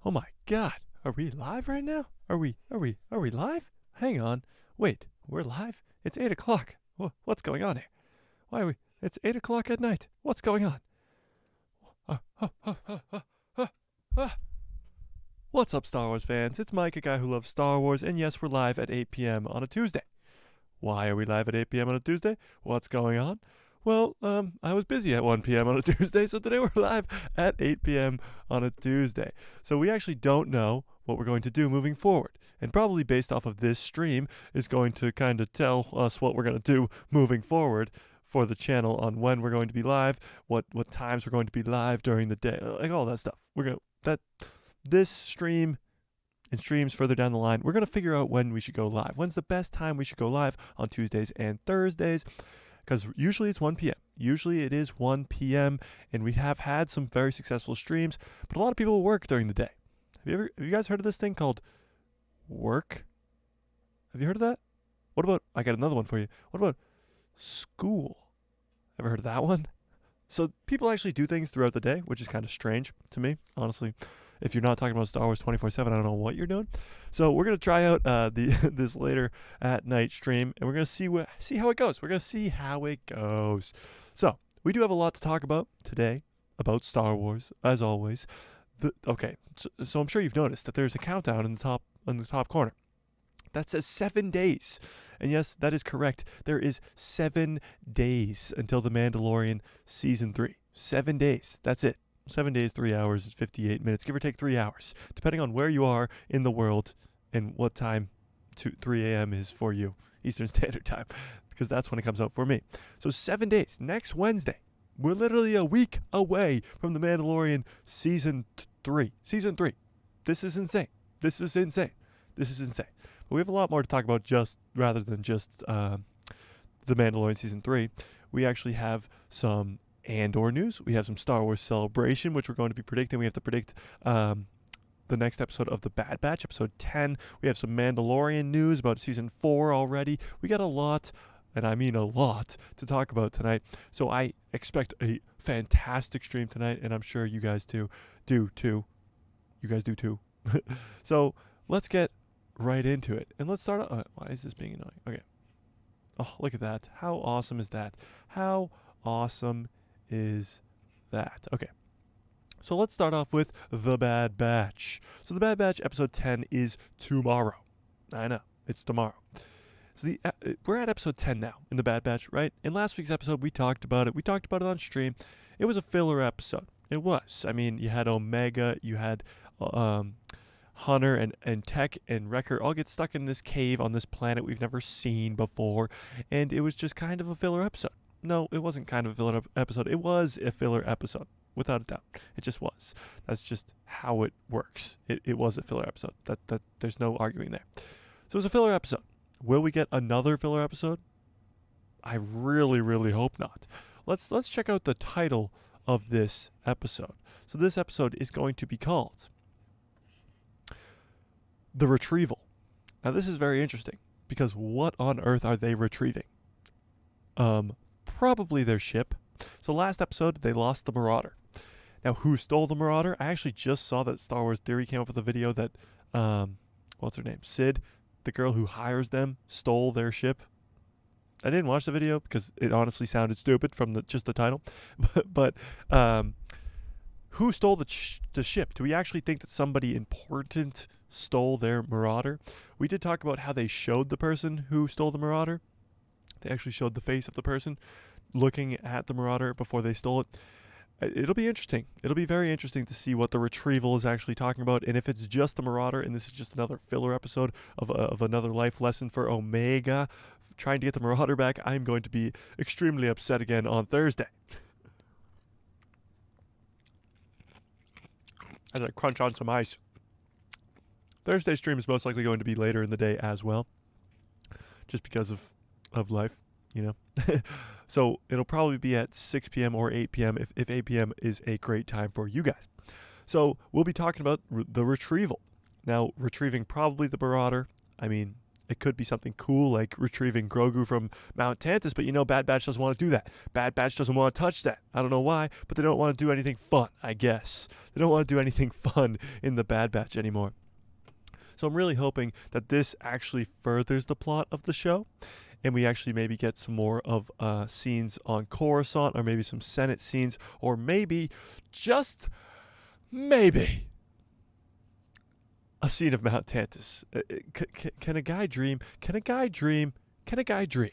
Oh my God. Are we live right now? Are we live? Hang on. Wait, we're live? It's 8 o'clock. What's going on here? Why are we? It's 8 o'clock at night. What's going on? What's up, Star Wars fans? It's Mike, a guy who loves Star Wars, and yes, we're live at 8 p.m. on a Tuesday. Why are we live at 8 p.m. on a Tuesday? What's going on? Well, I was busy at 1 p.m. on a Tuesday, so today we're live at 8 p.m. on a Tuesday. So we actually don't know what we're going to do moving forward, and probably based off of this stream is going to kind of tell us what we're going to do moving forward for the channel on when we're going to be live, what times we're going to be live during the day, like all that stuff. This stream and streams further down the line, we're going to figure out when we should go live. When's the best time we should go live on Tuesdays and Thursdays? Because usually it's 1 p.m. Usually it is 1 p.m. and we have had some very successful streams, but a lot of people work during the day. Have you guys heard of this thing called work? Have you heard of that? What about, I got another one for you. What about school? Ever heard of that one? So people actually do things throughout the day, which is kind of strange to me, honestly. If you're not talking about Star Wars 24/7, I don't know what you're doing. So we're gonna try out this later at night stream, and we're gonna see how it goes. We're gonna see how it goes. So we do have a lot to talk about today about Star Wars, as always. So I'm sure you've noticed that there's a countdown in the top corner that says 7 days. And yes, that is correct. There is 7 days until The Mandalorian Season 3. 7 days. That's it. 7 days, 3 hours, 58 minutes, give or take 3 hours, depending on where you are in the world and what time 3 a.m. is for you, Eastern Standard Time, because that's when it comes out for me. So 7 days, next Wednesday. We're literally a week away from The Mandalorian Season 3. Season 3. This is insane. This is insane. But we have a lot more to talk about rather than just The Mandalorian Season 3. We actually have some Andor news. We have some Star Wars Celebration, which we're going to be predicting. We have to predict the next episode of The Bad Batch, episode 10. We have some Mandalorian news about season 4 already. We got a lot, and I mean a lot, to talk about tonight. So I expect a fantastic stream tonight, and I'm sure you guys do too. You guys do too. So let's get right into it. And let's start out. Why is this being annoying? Okay. Oh, look at that. How awesome is that? How awesome is that? Okay. So let's start off with The Bad Batch. So The Bad Batch episode 10 is tomorrow. I know, it's tomorrow. So we're at episode 10 now in The Bad Batch, right? In last week's episode, we talked about it. We talked about it on stream. It was a filler episode. It was. I mean, you had Omega, you had Hunter and Tech and Wrecker all get stuck in this cave on this planet we've never seen before, and it was just kind of a filler episode. No, it wasn't kind of a filler episode. It was a filler episode, without a doubt. It just was. That's just how it works. It was a filler episode. That there's no arguing there. So it was a filler episode. Will we get another filler episode? I really, really hope not. Let's check out the title of this episode. So this episode is going to be called The Retrieval. Now this is very interesting, because what on earth are they retrieving? Probably their ship. So last episode, they lost the Marauder. Now, who stole the Marauder? I actually just saw that Star Wars Theory came up with a video that, what's her name? Sid, the girl who hires them, stole their ship. I didn't watch the video because it honestly sounded stupid from just the title. but who stole the ship? Do we actually think that somebody important stole their Marauder? We did talk about how they showed the person who stole the Marauder. They actually showed the face of the person looking at the Marauder before they stole it. It'll be interesting. It'll be very interesting to see what the retrieval is actually talking about, and if it's just the Marauder and this is just another filler episode of another life lesson for Omega trying to get the Marauder back, I'm going to be extremely upset again on Thursday. As I crunch on some ice. Thursday's stream is most likely going to be later in the day as well, just because of life, you know. So it'll probably be at 6 p.m. or 8 p.m. if 8 p.m. is a great time for you guys. So we'll be talking about the retrieval. Now, retrieving probably the Marauder. I mean, It could be something cool like retrieving Grogu from Mount Tantus, but Bad Batch doesn't want to do that. Bad Batch doesn't want to touch that. I don't know why, but they don't want to do anything fun, I guess. They don't want to do anything fun in the Bad Batch anymore. So I'm really hoping that this actually furthers the plot of the show, and we actually maybe get some more of scenes on Coruscant, or maybe some Senate scenes, or maybe, just maybe, a scene of Mount Tantus. Can a guy dream? Can a guy dream? Can a guy dream?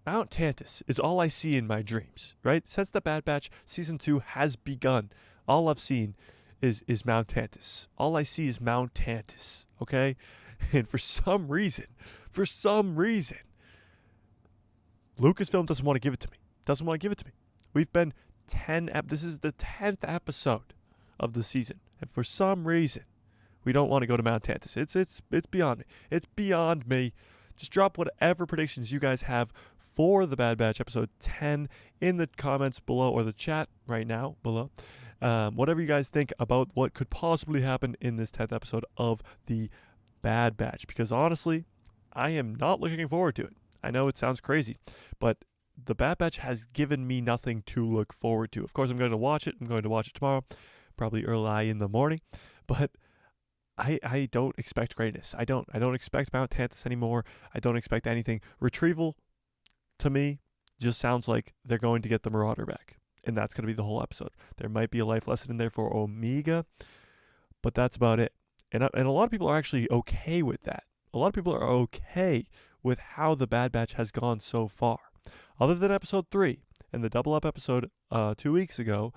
Mount Tantus is all I see in my dreams, right? Since the Bad Batch Season 2 has begun, all I've seen is Mount Tantus. All I see is Mount Tantus, okay? And for some reason, Lucasfilm doesn't want to give it to me. We've been this is the 10th episode of the season, and for some reason, we don't want to go to Mount Tantus. It's beyond me. It's beyond me. Just drop whatever predictions you guys have for the Bad Batch episode 10 in the comments below, or the chat right now below. Whatever you guys think about what could possibly happen in this 10th episode of the Bad Batch. Because honestly, I am not looking forward to it. I know it sounds crazy, but the Bad Batch has given me nothing to look forward to. Of course, I'm going to watch it. I'm going to watch it tomorrow, probably early in the morning. But I don't expect greatness. I don't expect Mount Tantus anymore. I don't expect anything. Retrieval, to me, just sounds like they're going to get the Marauder back. And that's going to be the whole episode. There might be a life lesson in there for Omega, but that's about it. And a lot of people are actually okay with that. A lot of people are okay with how the Bad Batch has gone so far. Other than episode 3 and the double up episode 2 weeks ago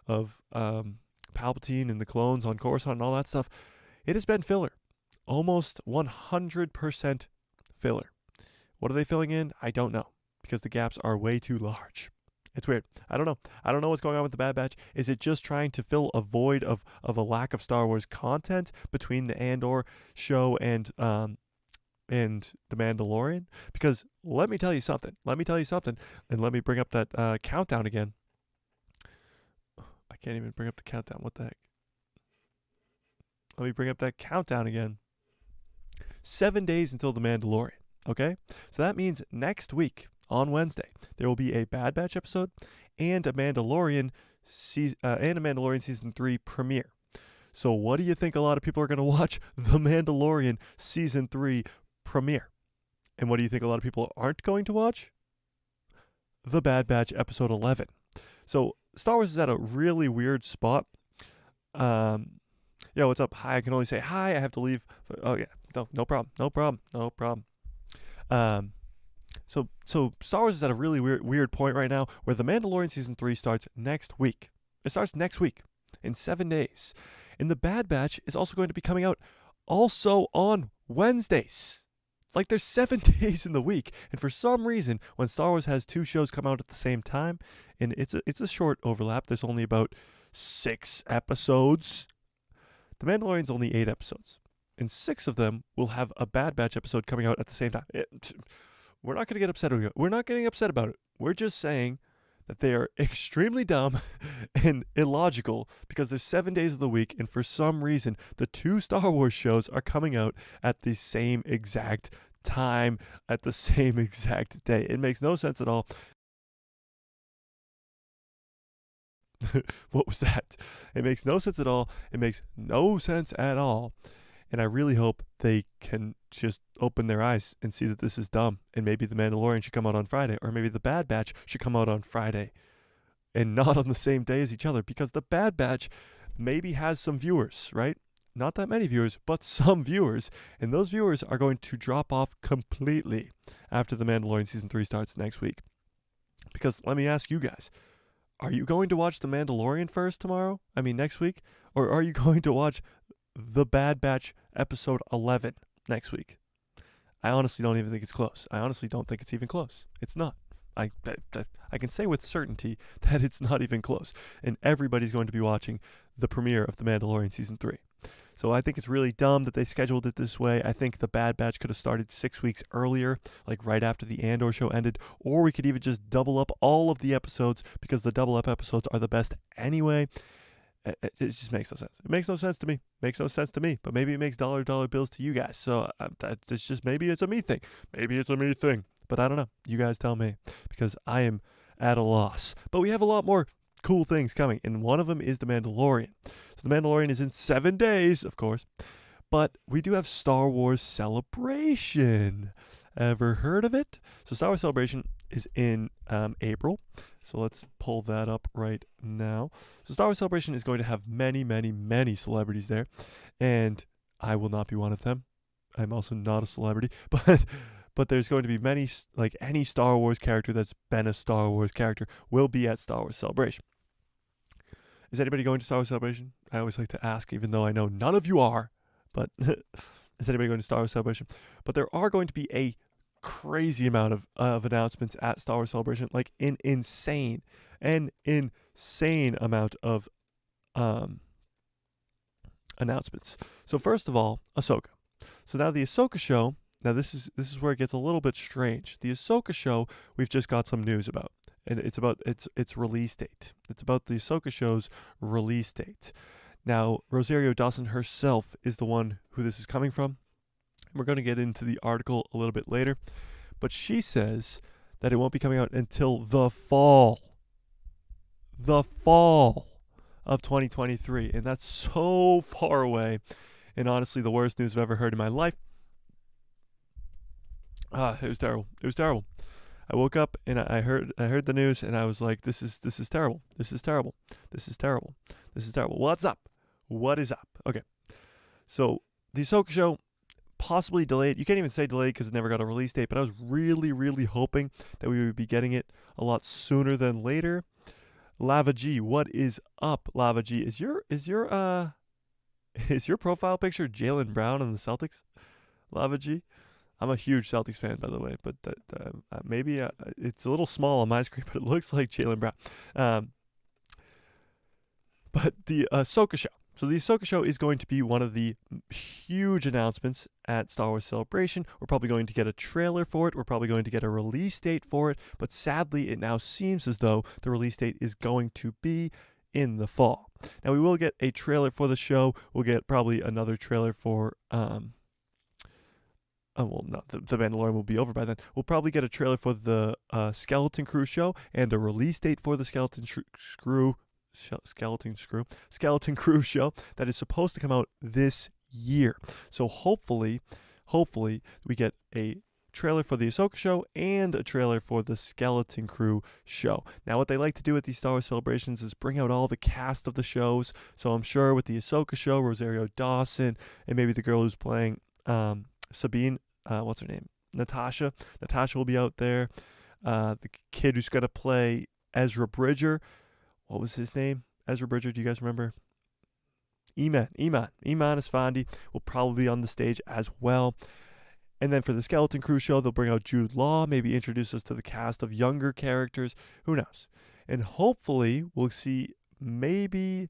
of Palpatine and the clones on Coruscant and all that stuff, it has been filler. Almost 100% filler. What are they filling in? I don't know, because the gaps are way too large. It's weird. I don't know. I don't know what's going on with the Bad Batch. Is it just trying to fill a void of a lack of Star Wars content between the Andor show and the Mandalorian? Because let me tell you something, and let me bring up that countdown again. I can't even bring up the countdown. What the heck? Let me bring up that countdown again. 7 days until the Mandalorian. Okay? So that means next week, on Wednesday, there will be a Bad Batch episode and a Mandalorian Season 3 premiere. So what do you think a lot of people are going to watch? The Mandalorian Season 3 premiere. And what do you think a lot of people aren't going to watch? The Bad Batch Episode 11. So Star Wars is at a really weird spot. Yo, what's up? Hi, I can only say hi. I have to leave. Oh, yeah. No problem. So Star Wars is at a really weird point right now where The Mandalorian Season 3 starts next week. It starts next week in 7 days. And The Bad Batch is also going to be coming out also on Wednesdays. It's like there's 7 days in the week. And for some reason, when Star Wars has 2 shows come out at the same time, and it's a short overlap, there's only about 6 episodes. The Mandalorian's only 8 episodes. And 6 of them will have a Bad Batch episode coming out at the same time. We're not going to get upset about it. We're not getting upset about it. We're just saying that they are extremely dumb and illogical because there's 7 days of the week, and for some reason, the 2 Star Wars shows are coming out at the same exact time, at the same exact day. It makes no sense at all. What was that? It makes no sense at all. It makes no sense at all. And I really hope they can just open their eyes and see that this is dumb. And maybe The Mandalorian should come out on Friday. Or maybe The Bad Batch should come out on Friday. And not on the same day as each other. Because The Bad Batch maybe has some viewers, right? Not that many viewers, but some viewers. And those viewers are going to drop off completely after The Mandalorian Season 3 starts next week. Because let me ask you guys. Are you going to watch The Mandalorian first tomorrow? I mean, next week? Or are you going to watch The Bad Batch Episode 11 next week? I honestly don't even think it's close. I honestly don't think it's even close. It's not. I can say with certainty that it's not even close. And everybody's going to be watching the premiere of The Mandalorian Season 3. So I think it's really dumb that they scheduled it this way. I think The Bad Batch could have started 6 weeks earlier, like right after the Andor show ended, or we could even just double up all of the episodes because the double up episodes are the best anyway. it just makes no sense. It makes no sense to me. Makes no sense to me. But maybe it makes dollar bills to you guys. So it's just maybe it's a me thing. Maybe it's a me thing. But I don't know. You guys tell me, because I am at a loss. But we have a lot more cool things coming, and one of them is The Mandalorian. So The Mandalorian is in 7 days, of course. But we do have Star Wars Celebration. Ever heard of it? So Star Wars Celebration is in April. So let's pull that up right now. So Star Wars Celebration is going to have many, many, many celebrities there. And I will not be one of them. I'm also not a celebrity. But there's going to be many, like any Star Wars character that's been a Star Wars character will be at Star Wars Celebration. Is anybody going to Star Wars Celebration? I always like to ask, even though I know none of you are. But is anybody going to Star Wars Celebration? But there are going to be a crazy amount of announcements at Star Wars Celebration, like an insane amount of announcements. So first of all, Ahsoka. So now the Ahsoka show. Now this is where it gets a little bit strange. The Ahsoka show, we've just got some news about, and it's about its release date. It's about the Ahsoka show's release date. Now Rosario Dawson herself is the one who this is coming from. We're going to get into the article a little bit later, but she says that it won't be coming out until the fall of 2023, and that's so far away, and honestly the worst news I've ever heard in my life. It was terrible. I woke up and I heard the news, and I was like, this is terrible. What's up? What is up? Okay, so the Ahsoka show, possibly delayed. You can't even say delayed because it never got a release date, but I was really, really hoping that we would be getting it a lot sooner than later. Lava G, what is up, Lava G? Is your profile picture Jaylen Brown on the Celtics? Lava G? I'm a huge Celtics fan, by the way, but maybe it's a little small on my screen, but it looks like Jaylen Brown. But the Ahsoka show. So the Ahsoka show is going to be one of the huge announcements at Star Wars Celebration. We're probably going to get a trailer for it. We're probably going to get a release date for it. But sadly, it now seems as though the release date is going to be in the fall. Now, we will get a trailer for the show. We'll get probably another trailer for... the Mandalorian will be over by then. We'll probably get a trailer for the Skeleton Crew show and a release date for the Skeleton Crew show that is supposed to come out this year. So hopefully we get a trailer for the Ahsoka show and a trailer for the Skeleton Crew show. Now, what they like to do at these Star Wars celebrations is bring out all the cast of the shows. So I'm sure with the Ahsoka show, Rosario Dawson and maybe the girl who's playing Sabine, what's her name? Natasha will be out there. The kid who's going to play Ezra Bridger. What was his name? Ezra Bridger, do you guys remember? Iman Esfandi will probably be on the stage as well. And then for the Skeleton Crew show, they'll bring out Jude Law, maybe introduce us to the cast of younger characters. Who knows? And hopefully we'll see maybe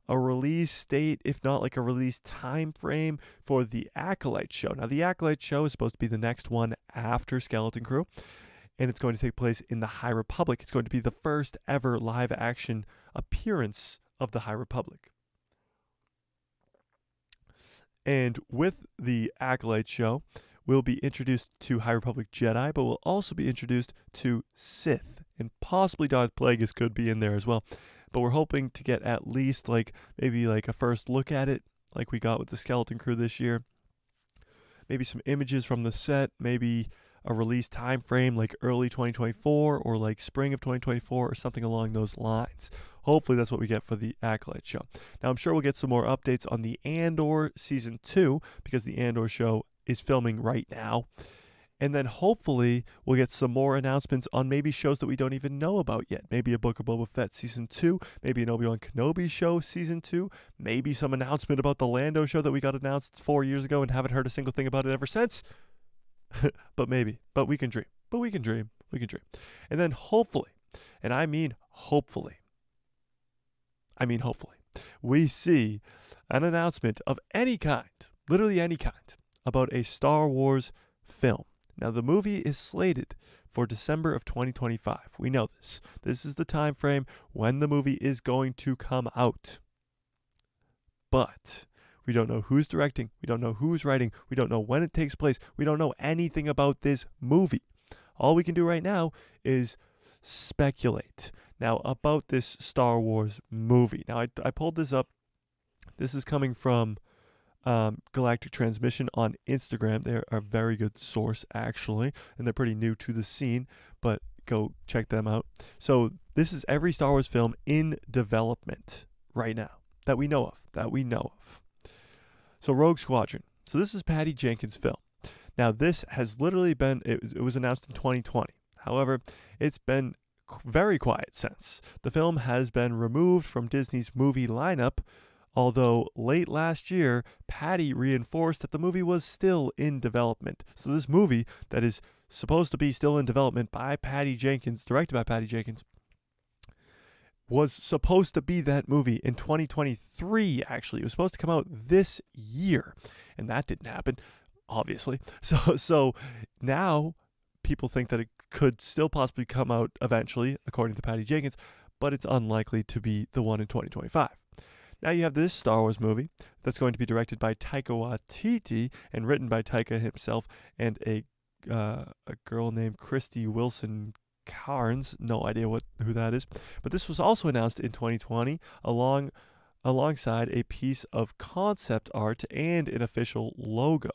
a release date, if not like a release time frame, for the Acolyte show. Now, the Acolyte show is supposed to be the next one after Skeleton Crew, and it's going to take place in the High Republic. It's going to be the first ever live action appearance of the High Republic. And with the Acolyte show, we'll be introduced to High Republic Jedi, but we'll also be introduced to Sith, and possibly Darth Plagueis could be in there as well. But we're hoping to get at least maybe a first look at it, like we got with the Skeleton Crew this year. Maybe some images from the set, maybe a release time frame like early 2024 or like spring of 2024 or something along those lines. Hopefully that's what we get for the Acolyte show. Now, I'm sure we'll get some more updates on the Andor Season 2 because the Andor show is filming right now. And then hopefully we'll get some more announcements on maybe shows that we don't even know about yet. Maybe a Book of Boba Fett Season 2, maybe an Obi-Wan Kenobi show Season 2, maybe some announcement about the Lando show that we got announced 4 years ago and haven't heard a single thing about it ever since. But we can dream. And then hopefully, and I mean hopefully, we see an announcement of any kind, literally any kind, about a Star Wars film. Now, the movie is slated for December of 2025. We know this. This is the time frame when the movie is going to come out. but we don't know who's directing, we don't know who's writing, we don't know when it takes place, we don't know anything about this movie. All we can do right now is speculate. Now, about this Star Wars movie. Now, I pulled this up. This is coming from Galactic Transmission on Instagram. They're a very good source, actually, and they're pretty new to the scene, but go check them out. So this is every Star Wars film in development right now that we know of. So Rogue Squadron. So this is Patty Jenkins' film. Now, this has literally been, it was announced in 2020. However, it's been very quiet since. The film has been removed from Disney's movie lineup, although late last year, Patty reinforced that the movie was still in development. So this movie that is supposed to be still in development by Patty Jenkins, directed by Patty Jenkins, was supposed to be that movie in 2023, actually. It was supposed to come out this year, and that didn't happen, obviously. So now people think that it could still possibly come out eventually, according to Patty Jenkins, but it's unlikely to be the one in 2025. Now you have this Star Wars movie that's going to be directed by Taika Waititi and written by Taika himself and a girl named Christy Wilson Carnes. No idea who that is. But this was also announced in 2020 alongside a piece of concept art and an official logo.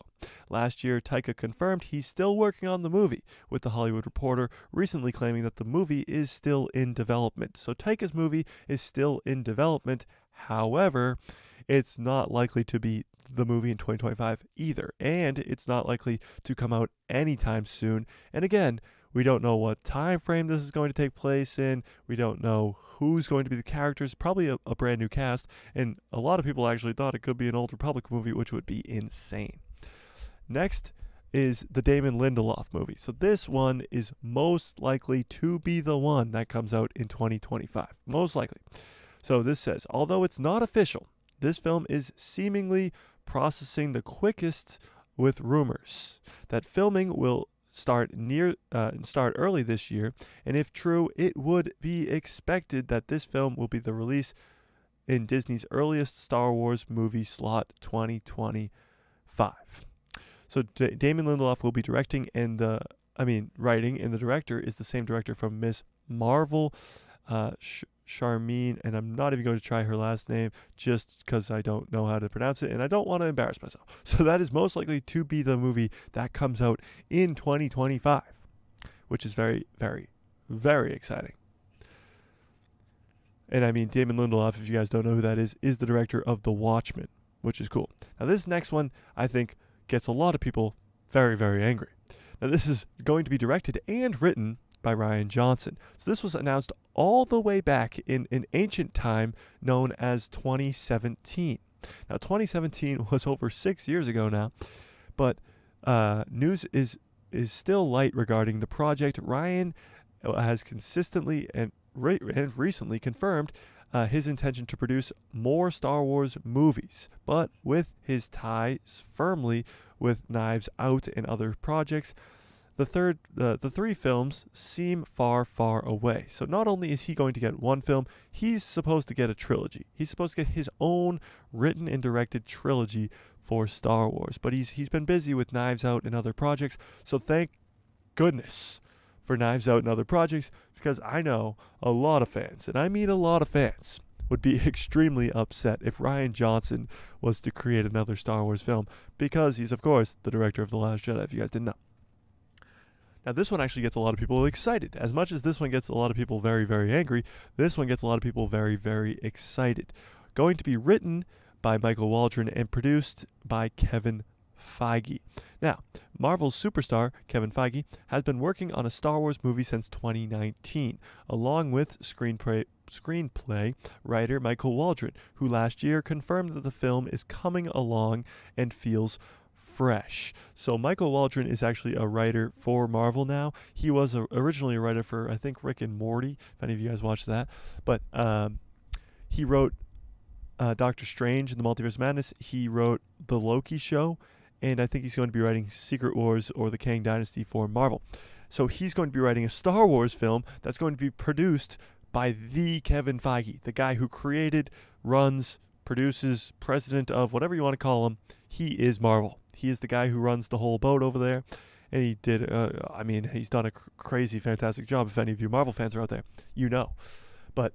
Last year, Taika confirmed he's still working on the movie, with The Hollywood Reporter recently claiming that the movie is still in development. So Taika's movie is still in development. However, it's not likely to be the movie in 2025 either, and it's not likely to come out anytime soon. And again, we don't know what time frame this is going to take place in. We don't know who's going to be the characters. Probably a brand new cast, and a lot of people actually thought it could be an Old Republic movie, which would be insane. Next is the Damon Lindelof movie. So this one is most likely to be the one that comes out in 2025. Most likely. So this says, although it's not official, this film is seemingly processing the quickest with rumors that filming will start early this year, and if true, it would be expected that this film will be the release in Disney's earliest Star Wars movie slot, 2025. So Damon Lindelof will be directing, and writing, and the director is the same director from Miss Marvel, Charmaine, and I'm not even going to try her last name just because I don't know how to pronounce it and I don't want to embarrass myself. So that is most likely to be the movie that comes out in 2025, which is very, very, very exciting. And I mean, Damon Lindelof, if you guys don't know who that is the director of The Watchmen, which is cool. Now this next one, I think, gets a lot of people very, very angry. Now this is going to be directed and written by Rian Johnson. So this was announced all the way back in an ancient time known as 2017. Now 2017 was over 6 years ago now, but news is still light regarding the project. Rian has consistently and recently confirmed his intention to produce more Star Wars movies, but with his ties firmly with Knives Out and other projects, the three films seem far, far away. So not only is he going to get one film, he's supposed to get a trilogy. He's supposed to get his own written and directed trilogy for Star Wars. But he's been busy with Knives Out and other projects. So thank goodness for Knives Out and other projects, because I know a lot of fans, and I mean a lot of fans, would be extremely upset if Rian Johnson was to create another Star Wars film, because he's, of course, the director of The Last Jedi, if you guys didn't know. Now, this one actually gets a lot of people excited. As much as this one gets a lot of people very, very angry, this one gets a lot of people very, very excited. Going to be written by Michael Waldron and produced by Kevin Feige. Now, Marvel's superstar, Kevin Feige, has been working on a Star Wars movie since 2019, along with screenplay writer Michael Waldron, who last year confirmed that the film is coming along and feels fresh. So Michael Waldron is actually a writer for Marvel now. He was originally a writer for, I think, Rick and Morty, if any of you guys watched that. But he wrote Doctor Strange in the Multiverse of Madness. He wrote The Loki Show, and I think he's going to be writing Secret Wars or The Kang Dynasty for Marvel. So he's going to be writing a Star Wars film that's going to be produced by the Kevin Feige, the guy who created, runs, produces, president of, whatever you want to call him. He is Marvel. He is the guy who runs the whole boat over there. And he did, he's done a crazy, fantastic job. If any of you Marvel fans are out there, you know. But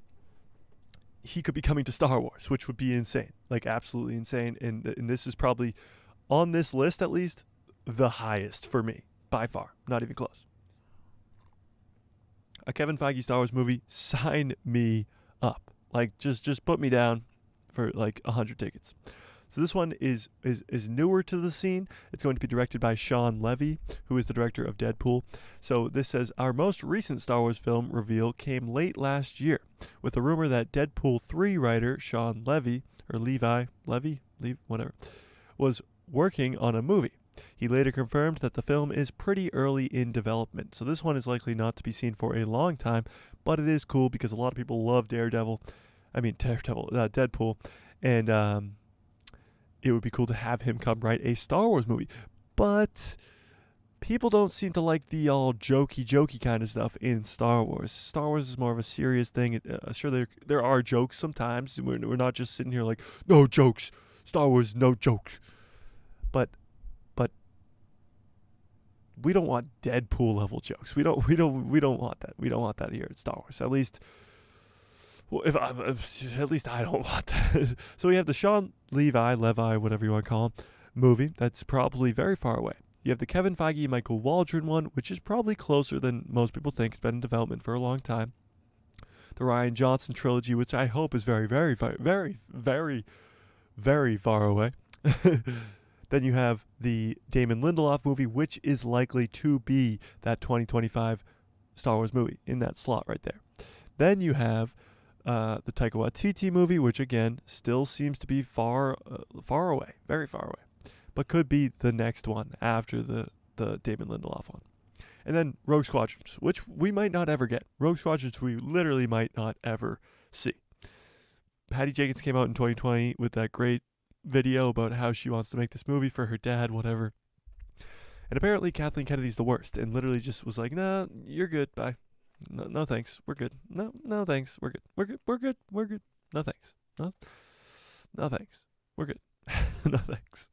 he could be coming to Star Wars, which would be insane. Like, absolutely insane. And this is probably, on this list at least, the highest for me. By far. Not even close. A Kevin Feige Star Wars movie, sign me up. Like, just put me down for like 100 tickets. So this one is newer to the scene. It's going to be directed by Sean Levy, who is the director of Deadpool. So this says, our most recent Star Wars film reveal came late last year, with a rumor that Deadpool 3 writer Sean Levy, or Levy, whatever, was working on a movie. He later confirmed that the film is pretty early in development. So this one is likely not to be seen for a long time, but it is cool because a lot of people love Deadpool, and it would be cool to have him come write a Star Wars movie. But people don't seem to like the all jokey kind of stuff in Star Wars. Star Wars is more of a serious thing. Sure, there are jokes sometimes. We're not just sitting here like, no jokes. Star Wars, no jokes. But we don't want Deadpool level jokes. We don't want that. We don't want that here at Star Wars. At least, well, at least I don't want that. So we have the Sean Levi, whatever you want to call him, movie that's probably very far away. You have the Kevin Feige, Michael Waldron one, which is probably closer than most people think. It's been in development for a long time. The Rian Johnson trilogy, which I hope is very, very, very, very, very, very far away. Then you have the Damon Lindelof movie, which is likely to be that 2025 Star Wars movie in that slot right there. Then you have the Taika Waititi movie, which again still seems to be far away, very far away, but could be the next one after the Damon Lindelof one. And then Rogue Squadrons, which we might not ever get. Rogue Squadrons we literally might not ever see. Patty Jenkins came out in 2020 with that great video about how she wants to make this movie for her dad, whatever. And apparently Kathleen Kennedy's the worst and literally just was like, nah, you're good, bye. No thanks, we're good. No thanks, we're good. We're good. No thanks. No thanks, we're good. No thanks.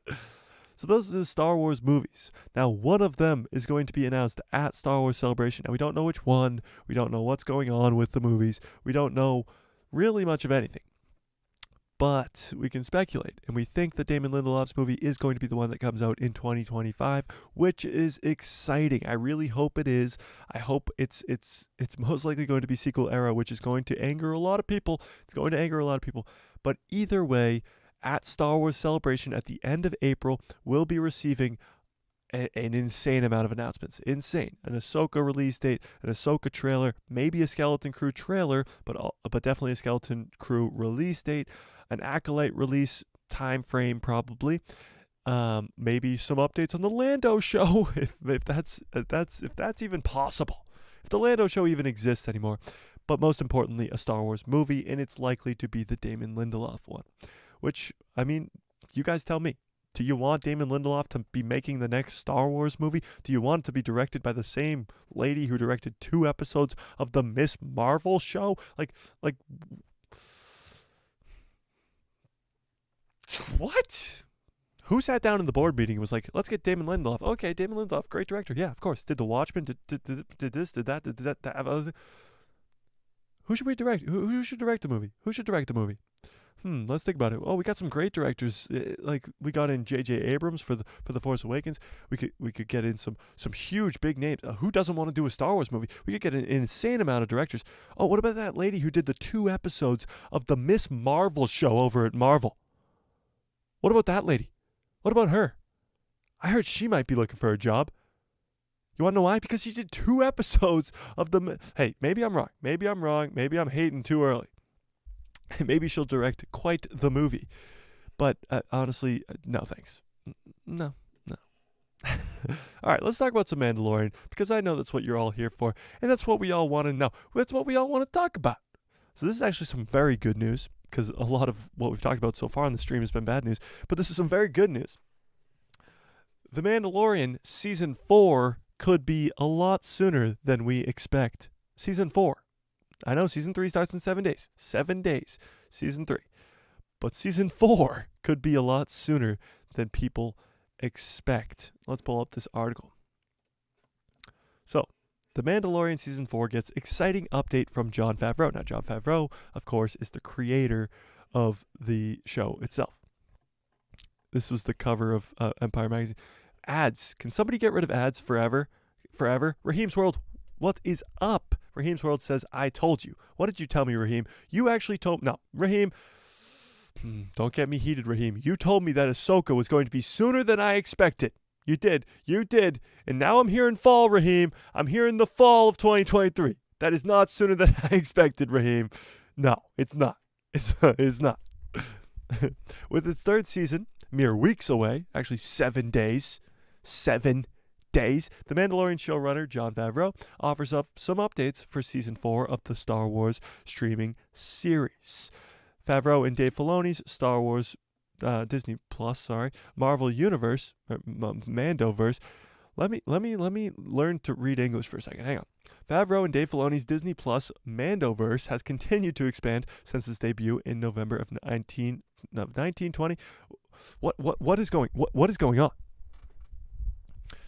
So those are the Star Wars movies. Now, one of them is going to be announced at Star Wars Celebration. Now, we don't know which one. We don't know what's going on with the movies. We don't know really much of anything. But we can speculate, and we think that Damon Lindelof's movie is going to be the one that comes out in 2025, which is exciting. I really hope it is. I hope it's most likely going to be sequel era, which is going to anger a lot of people. It's going to anger a lot of people. But either way, at Star Wars Celebration at the end of April, we'll be receiving an insane amount of announcements. Insane. An Ahsoka release date, an Ahsoka trailer, maybe a Skeleton Crew trailer, but definitely a Skeleton Crew release date, an Acolyte release time frame probably. Maybe some updates on the Lando show if that's even possible. If the Lando show even exists anymore. But most importantly, a Star Wars movie, and it's likely to be the Damon Lindelof one. Which, I mean, you guys tell me. Do you want Damon Lindelof to be making the next Star Wars movie? Do you want it to be directed by the same lady who directed 2 episodes of the Miss Marvel show? Like, what? Who sat down in the board meeting and was like, let's get Damon Lindelof. Okay, Damon Lindelof, great director. Yeah, of course. Did The Watchmen, did this, did that. Who should we direct? Who should direct the movie? Who should direct the movie? Let's think about it. Oh, we got some great directors. Like we got in J.J. Abrams for the Force Awakens. We could get in some huge big names. Who doesn't want to do a Star Wars movie? We could get an insane amount of directors. Oh, what about that lady who did the 2 episodes of the Miss Marvel show over at Marvel? What about that lady? What about her? I heard she might be looking for a job. You want to know why? Because she did 2 episodes of the... Hey, maybe I'm wrong. Maybe I'm hating too early. Maybe she'll direct quite the movie. But honestly, no thanks. No. All right, let's talk about some Mandalorian, because I know that's what you're all here for, and that's what we all want to know. That's what we all want to talk about. So this is actually some very good news, because a lot of what we've talked about so far on the stream has been bad news, but this is some very good news. The Mandalorian Season 4 could be a lot sooner than we expect. Season 4. I know Season 3 starts in 7 days. 7 days. Season 3. But season 4 could be a lot sooner than people expect. Let's pull up this article. So, The Mandalorian Season 4 gets exciting update from Jon Favreau. Now, Jon Favreau, of course, is the creator of the show itself. This was the cover of Empire Magazine. Ads. Can somebody get rid of ads forever? Forever? Raheem's World, what is up? Raheem's World says, I told you. What did you tell me, Raheem? You actually told... No, Raheem... Don't get me heated, Raheem. You told me that Ahsoka was going to be sooner than I expected. You did. You did. And now I'm hearing fall, Raheem. I'm hearing the fall of 2023. That is not sooner than I expected, Raheem. No, it's not. It's not. With its third season, mere weeks away, actually 7 days, 7 days, the Mandalorian showrunner, Jon Favreau, offers up some updates for Season 4 of the Star Wars streaming series. Favreau and Dave Filoni's Star Wars, Disney Plus, Marvel Universe, Mandoverse. Let me learn to read English for a second. Hang on. Favreau and Dave Filoni's Disney Plus Mandoverse has continued to expand since its debut in November of 1920. What is going on?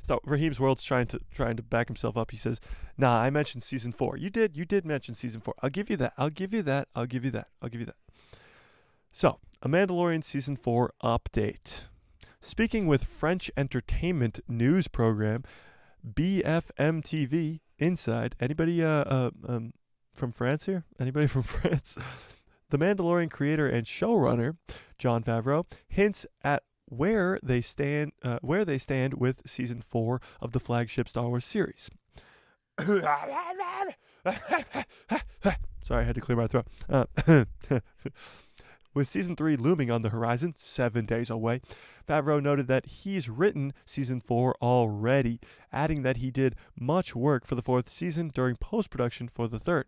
So Raheem's World's trying to back himself up. He says, "Nah, I mentioned Season 4. You did mention Season 4. I'll give you that. So, a Mandalorian Season 4 update. Speaking with French entertainment news program BFM TV Inside. Anybody from France here? Anybody from France? The Mandalorian creator and showrunner Jon Favreau hints at where they stand with Season 4 of the flagship Star Wars series. Sorry, I had to clear my throat. With Season 3 looming on the horizon, 7 days away, Favreau noted that he's written Season 4 already, adding that he did much work for the 4th season during post-production for the 3rd.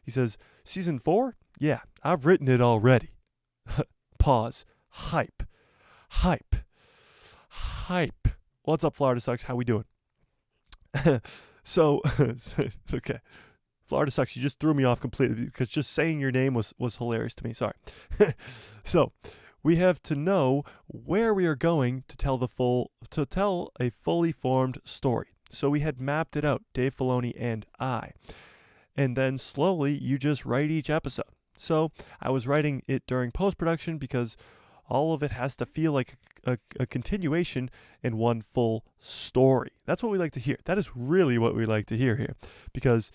He says, Season 4? Yeah, I've written it already. Pause. Hype. What's up, Florida Sucks? How we doing? So, okay. Florida Sucks, you just threw me off completely because just saying your name was hilarious to me. Sorry. So, we have to know where we are going to tell a fully formed story. So we had mapped it out, Dave Filoni and I. And then slowly you just write each episode. So I was writing it during post-production because all of it has to feel like a continuation in one full story. That's what we like to hear. That is really what we like to hear here, because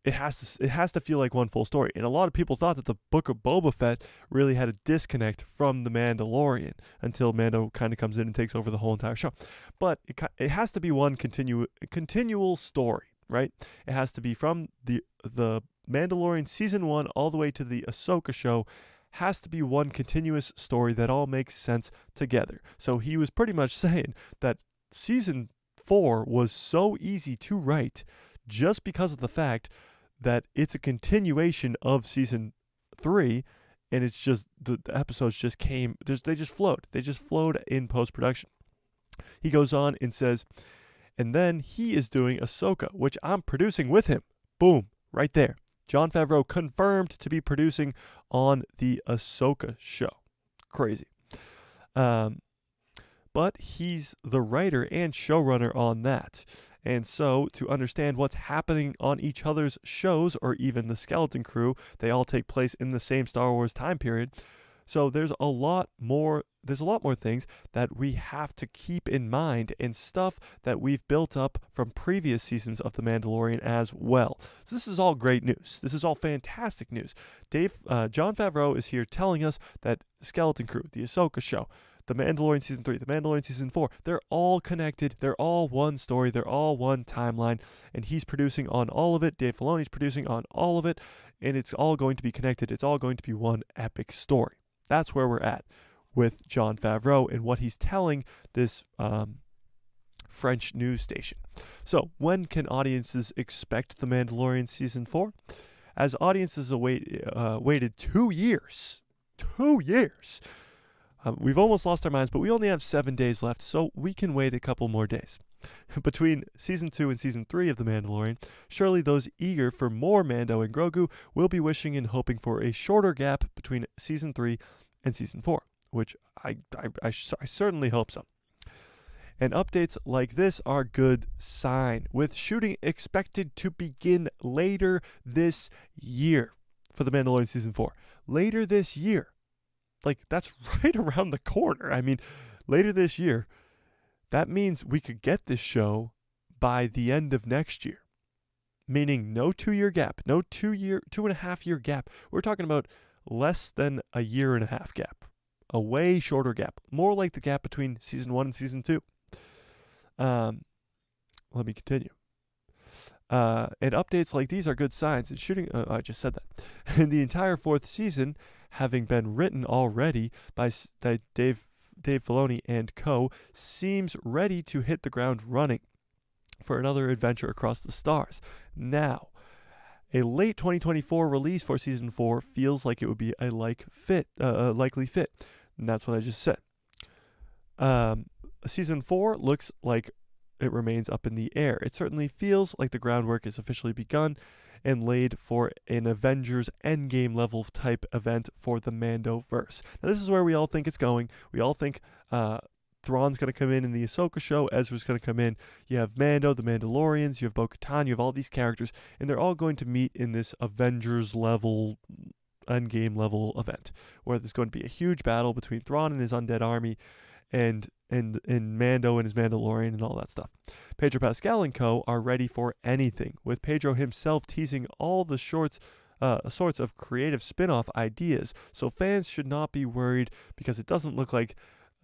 it has to feel like one full story. And a lot of people thought that the Book of Boba Fett really had a disconnect from The Mandalorian until Mando kind of comes in and takes over the whole entire show. But it has to be one continual story, right? It has to be from the Mandalorian Season 1 all the way to the Ahsoka show. Has to be one continuous story that all makes sense together. So he was pretty much saying that Season 4 was so easy to write just because of the fact that it's a continuation of Season 3, and it's just the episodes just came, they just flowed in post-production. He goes on and says, and then he is doing Ahsoka, which I'm producing with him. Boom, right there. Jon Favreau confirmed to be producing on the Ahsoka show. Crazy. But he's the writer and showrunner on that. And so, to understand what's happening on each other's shows, or even the Skeleton Crew, they all take place in the same Star Wars time period. So there's a lot more things that we have to keep in mind, and stuff that we've built up from previous seasons of The Mandalorian as well. So this is all great news. This is all fantastic news. Jon Favreau is here telling us that the Skeleton Crew, the Ahsoka show, The Mandalorian Season 3, The Mandalorian Season 4, they're all connected. They're all one story. They're all one timeline. And he's producing on all of it. Dave Filoni's producing on all of it. And it's all going to be connected. It's all going to be one epic story. That's where we're at with Jon Favreau and what he's telling this French news station. So, when can audiences expect The Mandalorian Season 4? As audiences waited 2 years. 2 years! We've almost lost our minds, but we only have 7 days left, so we can wait a couple more days. Between Season 2 and Season 3 of The Mandalorian, surely those eager for more Mando and Grogu will be wishing and hoping for a shorter gap between Season 3 and season 4, which I certainly hope so. And updates like this are good sign, with shooting expected to begin later this year for The Mandalorian Season 4. Later this year. Like, that's right around the corner. I mean, later this year. That means we could get this show by the end of next year. Meaning no 2-year gap, no 2.5 year gap. We're talking about less than a 1.5 year gap. A way shorter gap. More like the gap between Season 1 and Season 2. Let me continue. And updates like these are good signs. And shooting, I just said that. And the entire 4th season, having been written already by Dave Filoni and co., seems ready to hit the ground running for another adventure across the stars. Now, a late 2024 release for Season 4 feels like it would be a likely fit. And that's what I just said. Season 4 looks like it remains up in the air. It certainly feels like the groundwork is officially begun and laid for an Avengers Endgame level type event for the Mandoverse. Now, this is where we all think it's going. We all think Thrawn's going to come in the Ahsoka show. Ezra's going to come in. You have Mando, the Mandalorians. You have Bo-Katan. You have all these characters. And they're all going to meet in this Avengers level, Endgame level event, where there's going to be a huge battle between Thrawn and his undead army and Mando and his Mandalorian and all that stuff. Pedro Pascal and co. are ready for anything, with Pedro himself teasing all the sorts of creative spin-off ideas, so fans should not be worried because it doesn't look like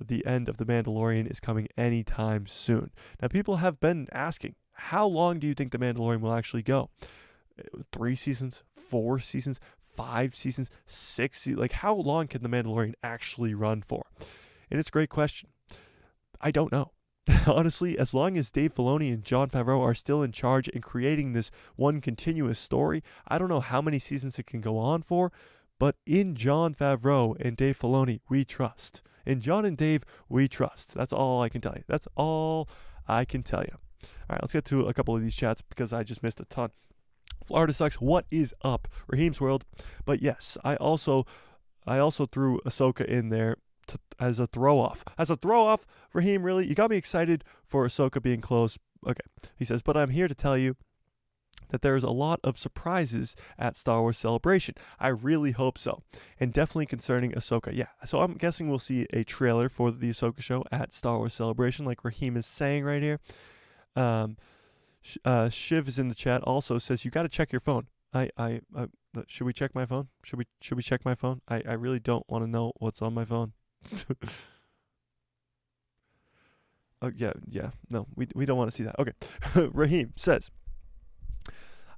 the end of The Mandalorian is coming anytime soon. Now, people have been asking, how long do you think The Mandalorian will actually go? 3 seasons? 4 seasons? 5 seasons? 6 seasons? Like, how long can The Mandalorian actually run for? And it's a great question. I don't know. Honestly, as long as Dave Filoni and Jon Favreau are still in charge in creating this one continuous story, I don't know how many seasons it can go on for, but in Jon Favreau and Dave Filoni, we trust. In Jon and Dave, we trust. That's all I can tell you. That's all I can tell you. All right, let's get to a couple of these chats because I just missed a ton. Florida sucks. What is up? Raheem's World. But yes, I also threw Ahsoka in there as a throw-off. Raheem, really? You got me excited for Ahsoka being close. Okay. He says, but I'm here to tell you that there's a lot of surprises at Star Wars Celebration. I really hope so. And definitely concerning Ahsoka. Yeah. So I'm guessing we'll see a trailer for the Ahsoka show at Star Wars Celebration, like Raheem is saying right here. Shiv is in the chat, also says, you got to check your phone. Should we check my phone? Should we check my phone? I really don't want to know what's on my phone. Oh, yeah. No, we don't want to see that. Okay. Raheem says,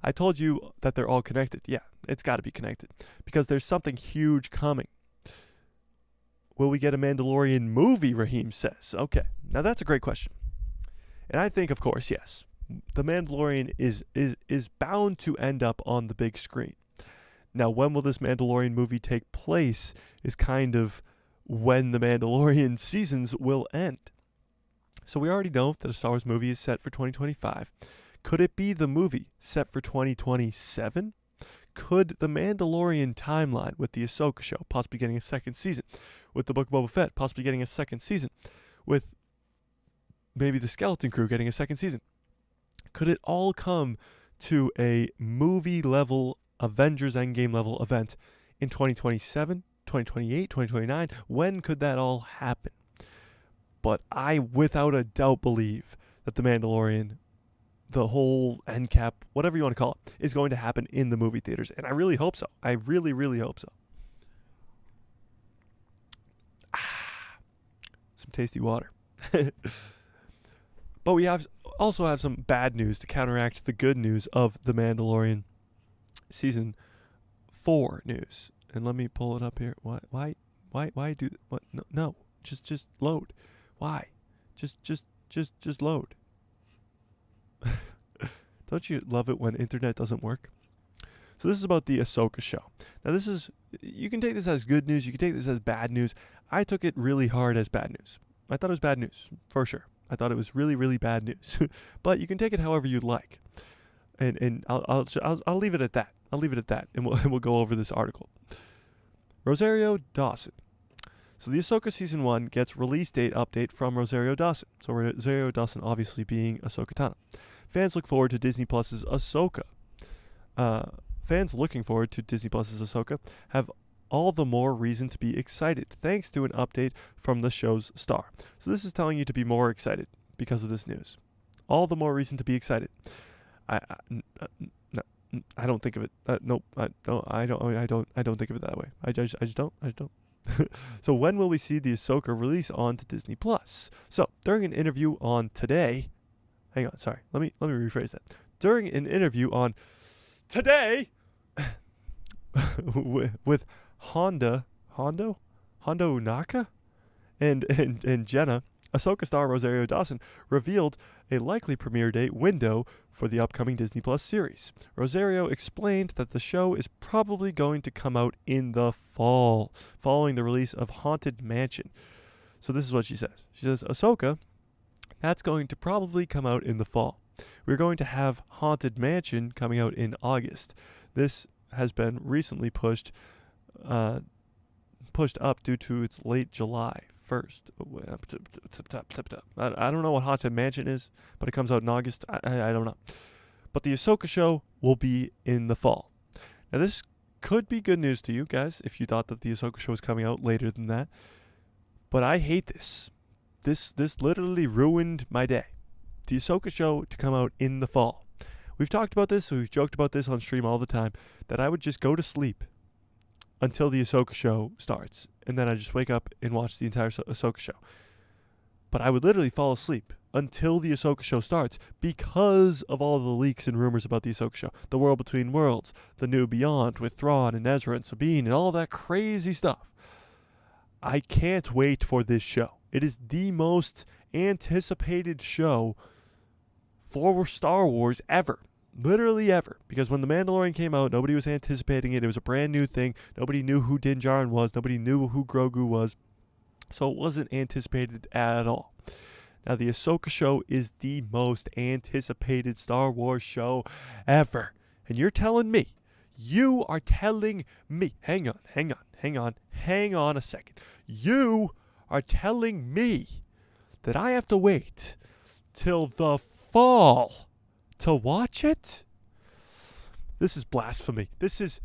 I told you that they're all connected. Yeah, it's got to be connected because there's something huge coming. Will we get a Mandalorian movie? Raheem says. Okay. Now that's a great question. And I think, of course, yes. The Mandalorian is bound to end up on the big screen. Now, when will this Mandalorian movie take place is kind of when the Mandalorian seasons will end. So we already know that a Star Wars movie is set for 2025. Could it be the movie set for 2027? Could the Mandalorian timeline with the Ahsoka show possibly getting a second season, with the Book of Boba Fett possibly getting a second season, with maybe the Skeleton Crew getting a second season? Could it all come to a movie-level, Avengers Endgame level event in 2027, 2028, 2029? When could that all happen? But I, without a doubt, believe that The Mandalorian, the whole end cap, whatever you want to call it, is going to happen in the movie theaters. And I really hope so. I really, really hope so. Some tasty water. But we also have some bad news to counteract the good news of The Mandalorian Season 4 news. And let me pull it up here. Why do what? No. Just load. Why? Just load. Don't you love it when internet doesn't work? So this is about the Ahsoka show. Now you can take this as good news, you can take this as bad news. I took it really hard as bad news. I thought it was bad news, for sure. I thought it was really, really bad news. But you can take it however you'd like. And I'll leave it at that. I'll leave it at that, and we'll go over this article. Rosario Dawson So the Ahsoka Season 1 gets release date update from Rosario Dawson. So Rosario Dawson obviously being Ahsoka Tano. Fans look forward to Disney Plus's Ahsoka. Fans looking forward to Disney Plus's Ahsoka have all the more reason to be excited, thanks to an update from the show's star. So this is telling you to be more excited because of this news. All the more reason to be excited. I don't think of it. Nope. I don't think of it that way. I just don't. So when will we see the Ahsoka release onto Disney Plus? So during an interview on Today, hang on, sorry. Let me rephrase that. During an interview on Today with Hondo Naka and Jenna, Ahsoka star Rosario Dawson revealed a likely premiere date window for the upcoming Disney Plus series. Rosario explained that the show is probably going to come out in the fall, following the release of Haunted Mansion. So this is what she says. She says, Ahsoka, that's going to probably come out in the fall. We're going to have Haunted Mansion coming out in August. This has been recently pushed up due to its late July 1st. I don't know what Haunted Mansion is, but it comes out in August. I don't know. But the Ahsoka show will be in the fall. Now this could be good news to you guys if you thought that the Ahsoka show was coming out later than that. But I hate this. This literally ruined my day. The Ahsoka show to come out in the fall. We've talked about this, we've joked about this on stream all the time, that I would just go to sleep until the Ahsoka show starts, and then I just wake up and watch the entire Ahsoka show. But I would literally fall asleep until the Ahsoka show starts because of all the leaks and rumors about the Ahsoka show. The World Between Worlds, the New Beyond with Thrawn and Ezra and Sabine and all that crazy stuff. I can't wait for this show. It is the most anticipated show for Star Wars ever. Literally ever. Because when The Mandalorian came out, nobody was anticipating it. It was a brand new thing. Nobody knew who Din Djarin was. Nobody knew who Grogu was. So it wasn't anticipated at all. Now, the Ahsoka show is the most anticipated Star Wars show ever. And you're telling me, hang on a second. You are telling me that I have to wait till the fall to watch it? This is blasphemy. This is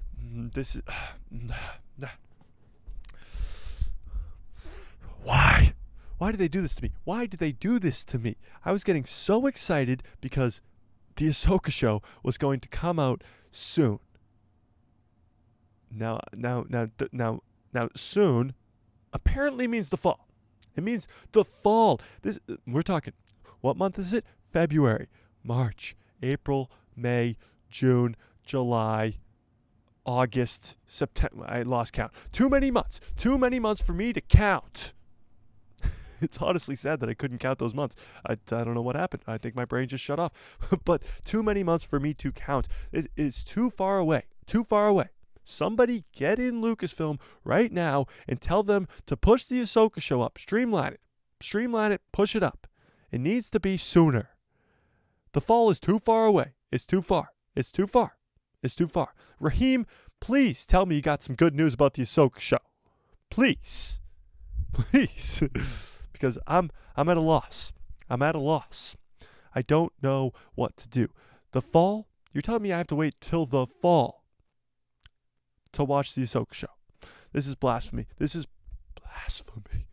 why? Why did they do this to me? Why did they do this to me? I was getting so excited because the Ahsoka show was going to come out soon. Now, soon apparently means the fall. It means the fall. We're talking, what month is it? February, March, April, May, June, July, August, September. I lost count. Too many months. Too many months for me to count. It's honestly sad that I couldn't count those months. I don't know what happened. I think my brain just shut off. But too many months for me to count. It is too far away. Too far away. Somebody get in Lucasfilm right now and tell them to push the Ahsoka show up. Streamline it. Streamline it. Push it up. It needs to be sooner. The fall is too far away. It's too far. It's too far. It's too far. Raheem, please tell me you got some good news about the Ahsoka show. Please. Please. Because I'm at a loss. I'm at a loss. I don't know what to do. The fall? You're telling me I have to wait till the fall to watch the Ahsoka show. This is blasphemy. This is blasphemy.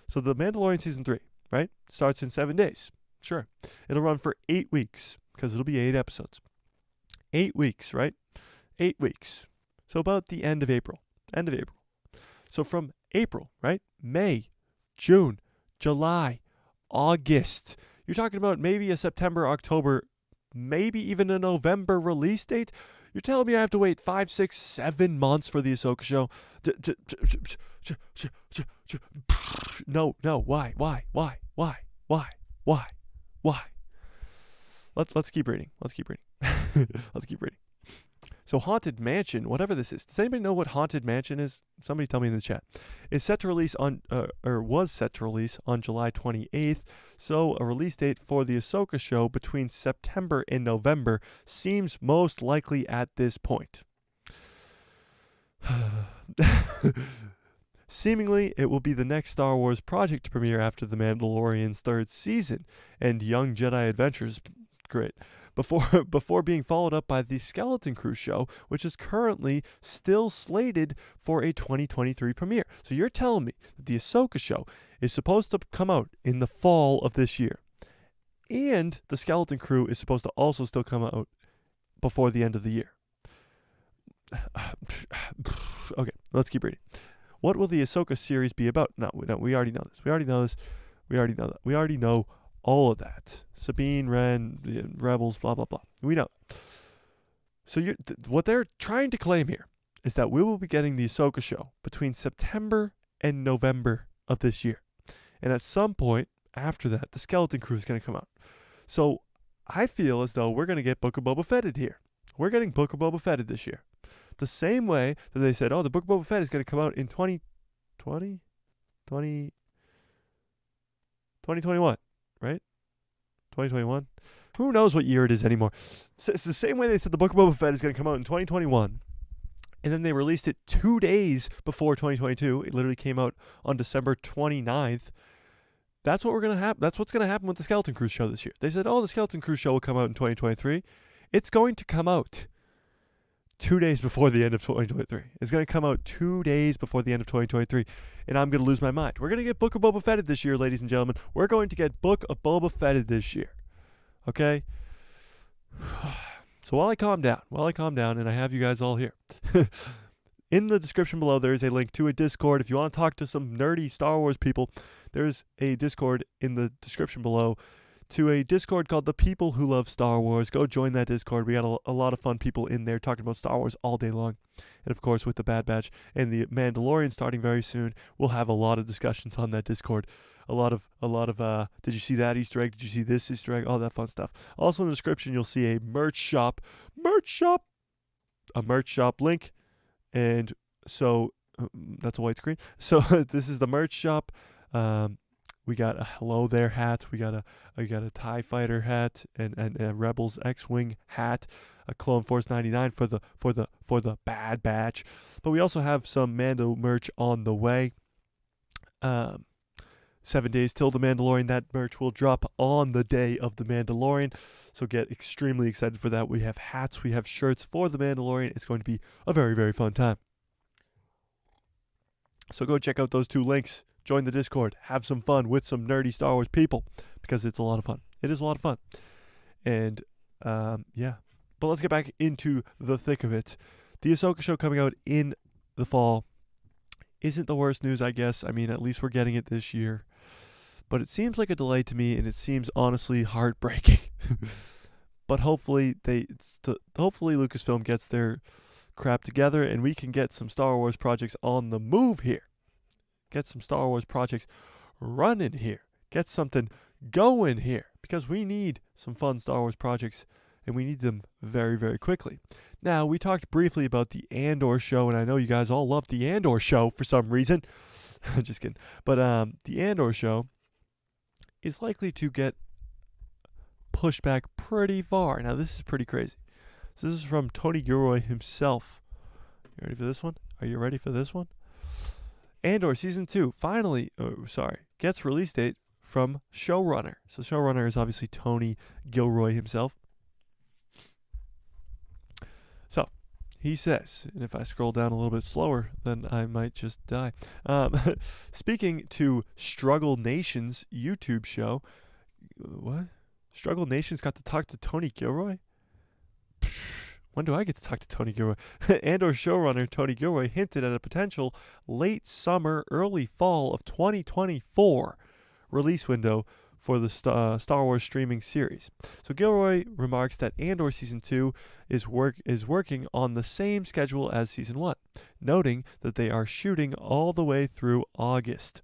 So the Mandalorian Season 3, right? Starts in 7 days. Sure. It'll run for 8 weeks because it'll be 8 episodes. 8 weeks, right? 8 weeks. So about the end of April. End of April. So from April, right? May, June, July, August. You're talking about maybe a September, October, maybe even a November release date. You're telling me I have to wait 5, 6, 7 months for the Ahsoka show? No. Why? Let's keep reading. Let's keep reading. So Haunted Mansion, whatever this is. Does anybody know what Haunted Mansion is? Somebody tell me in the chat. Is set to release on, was set to release on July 28th. So a release date for the Ahsoka show between September and November seems most likely at this point. Seemingly, it will be the next Star Wars project to premiere after The Mandalorian's third season and Young Jedi Adventures. Great. Before being followed up by the Skeleton Crew show, which is currently still slated for a 2023 premiere. So you're telling me that the Ahsoka show is supposed to come out in the fall of this year, and the Skeleton Crew is supposed to also still come out before the end of the year. Okay, let's keep reading. What will the Ahsoka series be about? No, we already know this. We already know that. We already know all of that. Sabine, Wren, Rebels, blah, blah, blah. We know. So what they're trying to claim here is that we will be getting the Ahsoka show between September and November of this year. And at some point after that, the Skeleton Crew is going to come out. So I feel as though we're going to get Book of Boba Fetted here. We're getting Book of Boba Fetted this year. The same way that they said, oh, the Book of Boba Fett is going to come out in 2021, right? 2021? Who knows what year it is anymore? So it's the same way they said the Book of Boba Fett is going to come out in 2021. And then they released it 2 days before 2022. It literally came out on December 29th. That's what we're going to happen. That's what's going to happen with the Skeleton Crew show this year. They said, oh, the Skeleton Crew show will come out in 2023. It's going to come out 2 days before the end of 2023. It's going to come out 2 days before the end of 2023. And I'm going to lose my mind. We're going to get Book of Boba Fetted this year, ladies and gentlemen. We're going to get Book of Boba Fetted this year. Okay? So while I calm down, and I have you guys all here, in the description below, there is a link to a Discord. If you want to talk to some nerdy Star Wars people, there's a Discord in the description below to a Discord called The People Who Love Star Wars. Go join that Discord. We got a lot of fun people in there talking about Star Wars all day long. And of course, with the Bad Batch and the Mandalorian starting very soon, we'll have a lot of discussions on that Discord. A lot of did you see that Easter egg? Did you see this Easter egg? All that fun stuff. Also in the description, you'll see a merch shop link. And so that's a white screen. So this is the merch shop. We got a Hello There hat. We got a TIE Fighter hat and a Rebels X-Wing hat, a Clone Force 99 for the Bad Batch. But we also have some Mando merch on the way. 7 days till the Mandalorian. That merch will drop on the day of the Mandalorian. So get extremely excited for that. We have hats, we have shirts for the Mandalorian. It's going to be a very, very fun time. So go check out those 2 links. Join the Discord. Have some fun with some nerdy Star Wars people because it's a lot of fun. It is a lot of fun. And, yeah. But let's get back into the thick of it. The Ahsoka show coming out in the fall isn't the worst news, I guess. I mean, at least we're getting it this year. But it seems like a delay to me, and it seems honestly heartbreaking. But hopefully Lucasfilm gets their crap together, and we can get some Star Wars projects on the move here. Get some Star Wars projects running here. Get something going here. Because we need some fun Star Wars projects, and we need them very, very quickly. Now, we talked briefly about the Andor show, and I know you guys all love the Andor show for some reason. Just kidding. But the Andor show is likely to get pushed back pretty far. Now, this is pretty crazy. So this is from Tony Gilroy himself. You ready for this one? Are you ready for this one? Andor Season 2 gets release date from showrunner. So showrunner is obviously Tony Gilroy himself. So he says, and if I scroll down a little bit slower, then I might just die. Speaking to Struggle Nation's YouTube show, what? Struggle Nation's got to talk to Tony Gilroy? When do I get to talk to Tony Gilroy? Andor showrunner Tony Gilroy hinted at a potential late summer, early fall of 2024 release window for the Star Wars streaming series. So Gilroy remarks that Andor Season 2 is working on the same schedule as Season 1, noting that they are shooting all the way through August.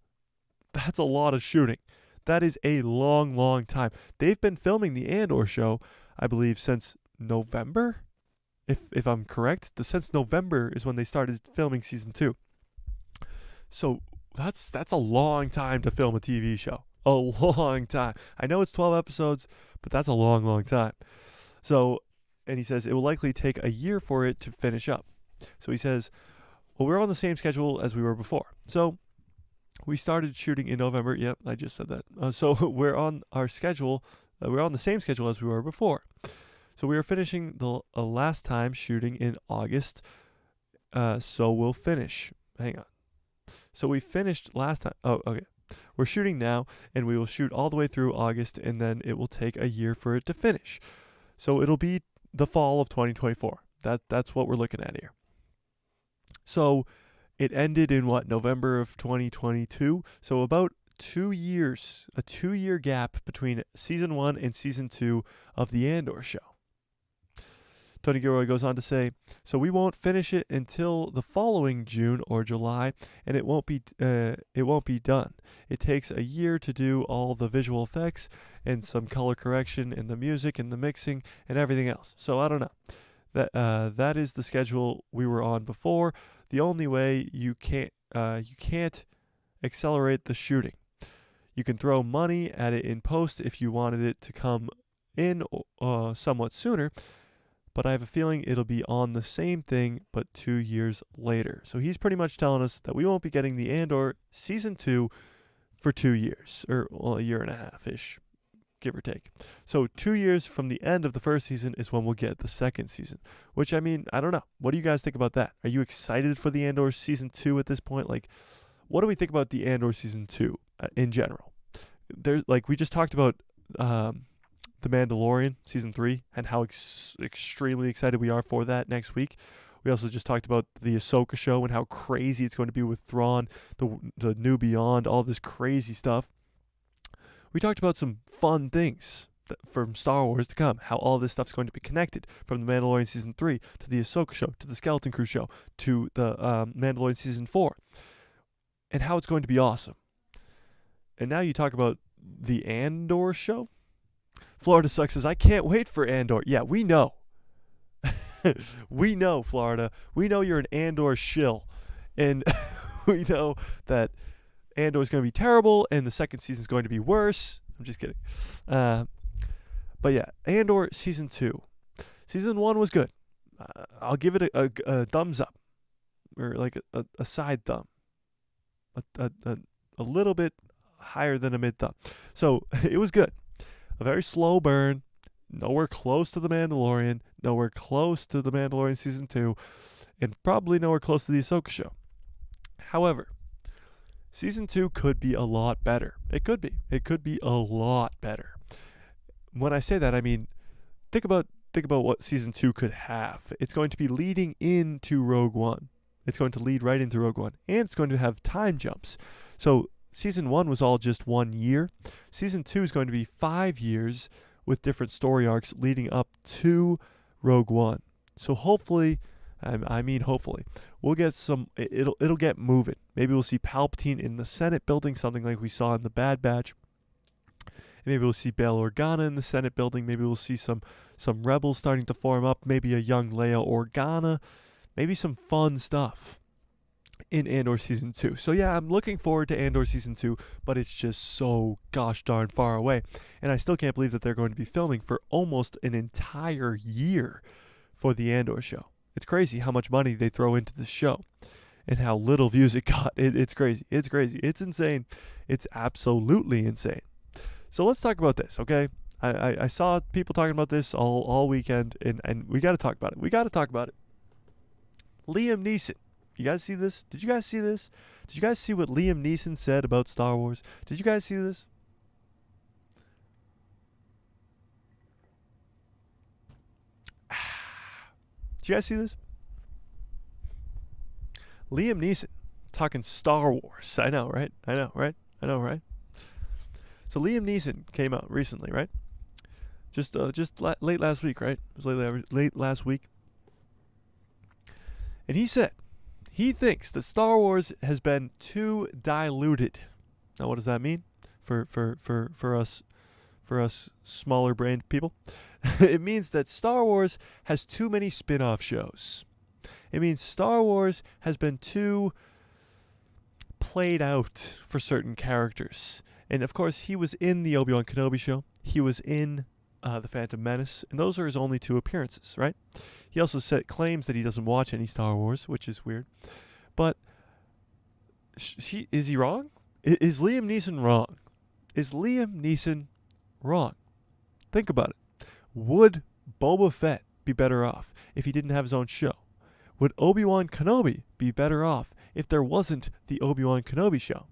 That's a lot of shooting. That is a long, long time. They've been filming the Andor show, I believe, since November? If I'm correct, since November is when they started filming Season 2. So that's a long time to film a TV show. A long time. I know it's 12 episodes, but that's a long, long time. So, and he says it will likely take a year for it to finish up. So he says, Well, we're on the same schedule as we were before. So we started shooting in November. Yep, I just said that. So we're on our schedule. We're on the same schedule as we were before. So we were finishing the last time shooting in August. So we'll finish. Hang on. So we finished last time. Oh, okay. We're shooting now, and we will shoot all the way through August, and then it will take a year for it to finish. So it'll be the fall of 2024. That's what we're looking at here. So it ended in November of 2022. So about 2 years, a 2-year gap between season 1 and season 2 of the Andor show. Tony Gilroy goes on to say, so we won't finish it until the following June or July, and it won't be done. It takes a year to do all the visual effects and some color correction and the music and the mixing and everything else. So I don't know. That is the schedule we were on before. The only way you can't accelerate the shooting. You can throw money at it in post if you wanted it to come in somewhat sooner. But I have a feeling it'll be on the same thing, but 2 years later. So he's pretty much telling us that we won't be getting the Andor Season 2 for 2 years, or a year and a half-ish, give or take. So 2 years from the end of the first season is when we'll get the second season, which, I mean, I don't know. What do you guys think about that? Are you excited for the Andor Season 2 at this point? Like, what do we think about the Andor Season 2 in general? There's, like, we just talked about The Mandalorian Season 3 and how extremely excited we are for that next week. We also just talked about the Ahsoka show and how crazy it's going to be with Thrawn, the new Beyond, all this crazy stuff. We talked about some fun things from Star Wars to come, how all this stuff's going to be connected from The Mandalorian Season 3 to the Ahsoka show, to the Skeleton Crew show, to the Mandalorian Season 4, and how it's going to be awesome. And now you talk about the Andor show? Florida Sucks says, I can't wait for Andor. Yeah, we know. We know, Florida. We know you're an Andor shill. And we know that Andor is going to be terrible and the second season is going to be worse. I'm just kidding. But yeah, Andor Season 2. Season 1 was good. I'll give it a thumbs up. Or like a side thumb. A little bit higher than a mid thumb. So it was good. A very slow burn, nowhere close to The Mandalorian, nowhere close to The Mandalorian Season 2, and probably nowhere close to the Ahsoka show. However, Season 2 could be a lot better. It could be. It could be a lot better. When I say that, I mean, think about what Season 2 could have. It's going to be leading into Rogue One. It's going to lead right into Rogue One, and it's going to have time jumps. So Season 1 was all just 1 year. Season 2 is going to be 5 years with different story arcs leading up to Rogue One. So hopefully, hopefully, we'll get it'll get moving. Maybe we'll see Palpatine in the Senate building, something like we saw in the Bad Batch. And maybe we'll see Bail Organa in the Senate building. Maybe we'll see some rebels starting to form up. Maybe a young Leia Organa. Maybe some fun stuff in Andor Season 2. So yeah, I'm looking forward to Andor Season 2, but it's just so gosh darn far away. And I still can't believe that they're going to be filming for almost an entire year for the Andor show. It's crazy how much money they throw into this show and how little views it got. It's crazy. It's crazy. It's insane. It's absolutely insane. So let's talk about this, okay? I saw people talking about this all weekend, and we got to talk about it. We got to talk about it. Liam Neeson. You guys see this? Did you guys see this? Did you guys see what Liam Neeson said about Star Wars? Did you guys see this? Did you guys see this? Liam Neeson talking Star Wars. I know, right? I know, right? So Liam Neeson came out recently, right? Just late last week, right? It was late last week. And he said he thinks that Star Wars has been too diluted. Now, what does that mean for us smaller brained people? It means that Star Wars has too many spin-off shows. It means Star Wars has been too played out for certain characters. And of course, he was in the Obi-Wan Kenobi show. He was in The Phantom Menace, and those are his only 2 appearances, right? He also claims that he doesn't watch any Star Wars, which is weird. But is he wrong? Is Liam Neeson wrong? Is Liam Neeson wrong? Think about it. Would Boba Fett be better off if he didn't have his own show? Would Obi-Wan Kenobi be better off if there wasn't the Obi-Wan Kenobi show?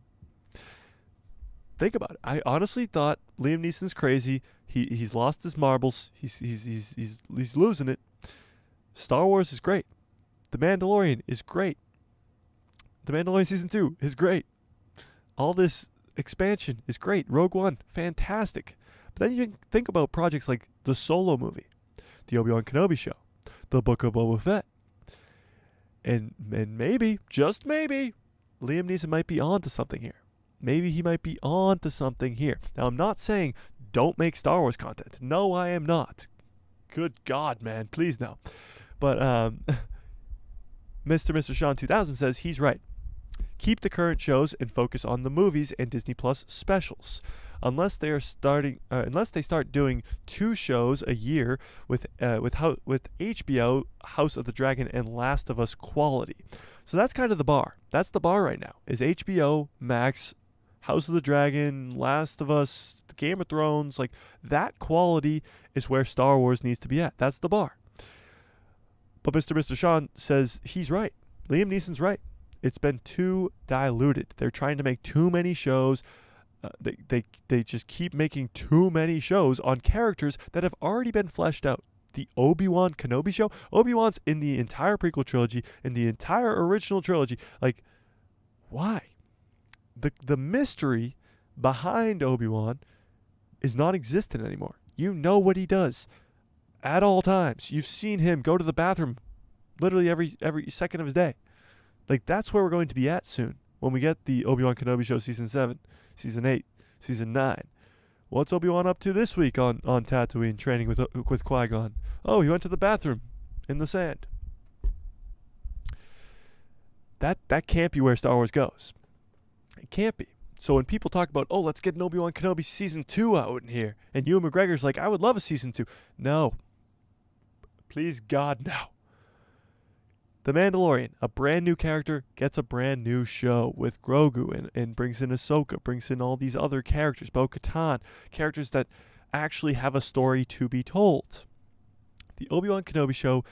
Think about it. I honestly thought Liam Neeson's crazy. He's lost his marbles. He's losing it. Star Wars is great. The Mandalorian is great. The Mandalorian Season 2 is great. All this expansion is great. Rogue One, fantastic. But then you can think about projects like the Solo movie, the Obi-Wan Kenobi show, the Book of Boba Fett. And maybe, just maybe, Liam Neeson might be onto something here. Maybe he might be onto something here. Now, I'm not saying don't make Star Wars content. No, I am not. Good God, man. Please, no. But Mr. Sean 2000 says he's right. Keep the current shows and focus on the movies and Disney Plus specials. Unless they start doing 2 shows a year with HBO, House of the Dragon, and Last of Us quality. So that's kind of the bar. That's the bar right now. Is HBO Max, House of the Dragon, Last of Us, Game of Thrones, like that quality is where Star Wars needs to be at. That's the bar. But Mr. Sean says he's right. Liam Neeson's right. It's been too diluted. They're trying to make too many shows. They just keep making too many shows on characters that have already been fleshed out. The Obi-Wan Kenobi show, Obi-Wan's in the entire prequel trilogy, in the entire original trilogy. Like, why? The mystery behind Obi-Wan is non-existent anymore. You know what he does at all times. You've seen him go to the bathroom literally every second of his day. Like, that's where we're going to be at soon when we get the Obi-Wan Kenobi show Season 7, Season 8, Season 9. What's Obi-Wan up to this week on Tatooine training with Qui-Gon? Oh, he went to the bathroom in the sand. That can't be where Star Wars goes. It can't be. So when people talk about, oh, let's get an Obi-Wan Kenobi Season 2 out in here, and Ewan McGregor's like, I would love a Season 2. No. Please, God, no. The Mandalorian, a brand new character, gets a brand new show with Grogu and brings in Ahsoka, brings in all these other characters, Bo-Katan, characters that actually have a story to be told. The Obi-Wan Kenobi show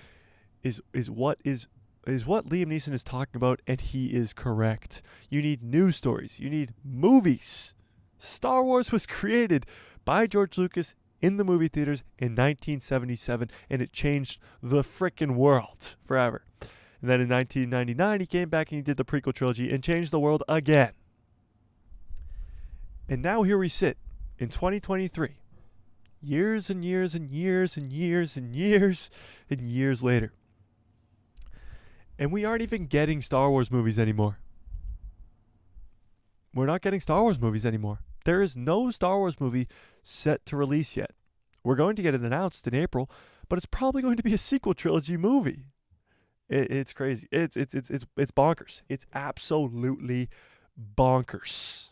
is what Liam Neeson is talking about, and he is correct. You need news stories. You need movies. Star Wars was created by George Lucas in the movie theaters in 1977, and it changed the frickin' world forever. And then in 1999, he came back and he did the prequel trilogy and changed the world again. And now here we sit in 2023, years and years and years and years and years and years later. And we aren't even getting Star Wars movies anymore. We're not getting Star Wars movies anymore. There is no Star Wars movie set to release yet. We're going to get it announced in April, but it's probably going to be a sequel trilogy movie. It's crazy. It's bonkers. It's absolutely bonkers.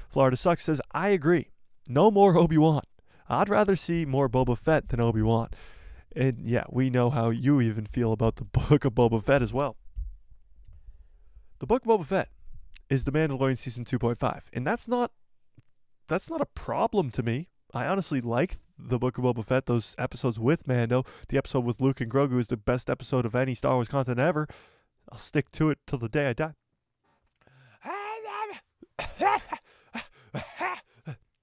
Florida Sucks says, I agree. No more Obi-Wan. I'd rather see more Boba Fett than Obi-Wan. And yeah, we know how you even feel about the Book of Boba Fett as well. The Book of Boba Fett is The Mandalorian Season 2.5. And that's not a problem to me. I honestly like the Book of Boba Fett, those episodes with Mando. The episode with Luke and Grogu is the best episode of any Star Wars content ever. I'll stick to it till the day I die.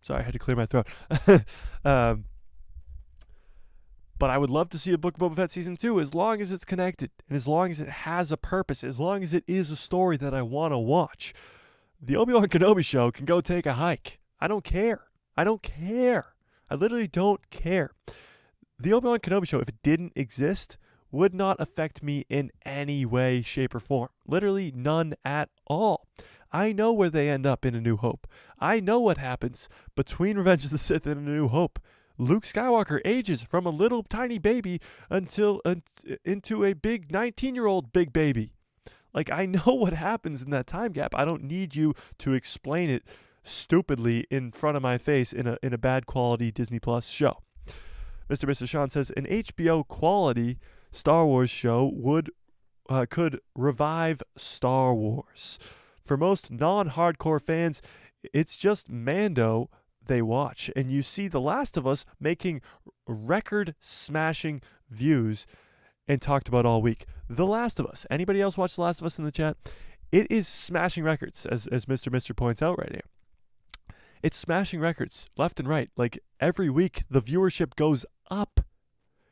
Sorry, I had to clear my throat. But I would love to see a Book of Boba Fett Season 2 as long as it's connected and as long as it has a purpose, as long as it is a story that I want to watch. The Obi-Wan Kenobi show can go take a hike. I don't care. I don't care. I literally don't care. The Obi-Wan Kenobi show, if it didn't exist, would not affect me in any way, shape, or form. Literally none at all. I know where they end up in A New Hope. I know what happens between Revenge of the Sith and A New Hope. Luke Skywalker ages from a little tiny baby into a big 19-year-old big baby. Like, I know what happens in that time gap. I don't need you to explain it stupidly in front of my face in a bad quality Disney Plus show. Mr. Sean says an HBO quality Star Wars show would could revive Star Wars. For most non-hardcore fans, it's just Mando they watch. And you see The Last of Us making record-smashing views and talked about all week. The Last of Us. Anybody else watch The Last of Us in the chat? It is smashing records, as Mr. points out right here. It's smashing records left and right. Like, every week, the viewership goes up.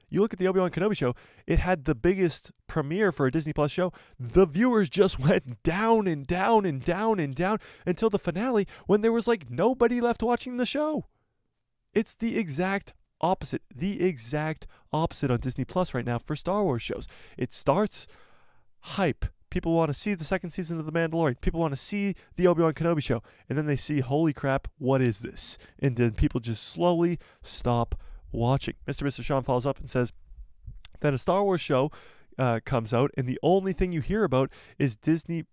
You look at the Obi-Wan Kenobi show, it had the biggest premiere for a Disney Plus show. The viewers just went down and down and down and down until the finale, when there was like nobody left watching the show. It's the exact opposite. The exact opposite on Disney Plus right now for Star Wars shows. It starts hype. People want to see the second season of The Mandalorian. People want to see the Obi-Wan Kenobi show. And then they see, holy crap, what is this? And then people just slowly stop watching. Mr. Sean follows up and says that a Star Wars show comes out, and the only thing you hear about is the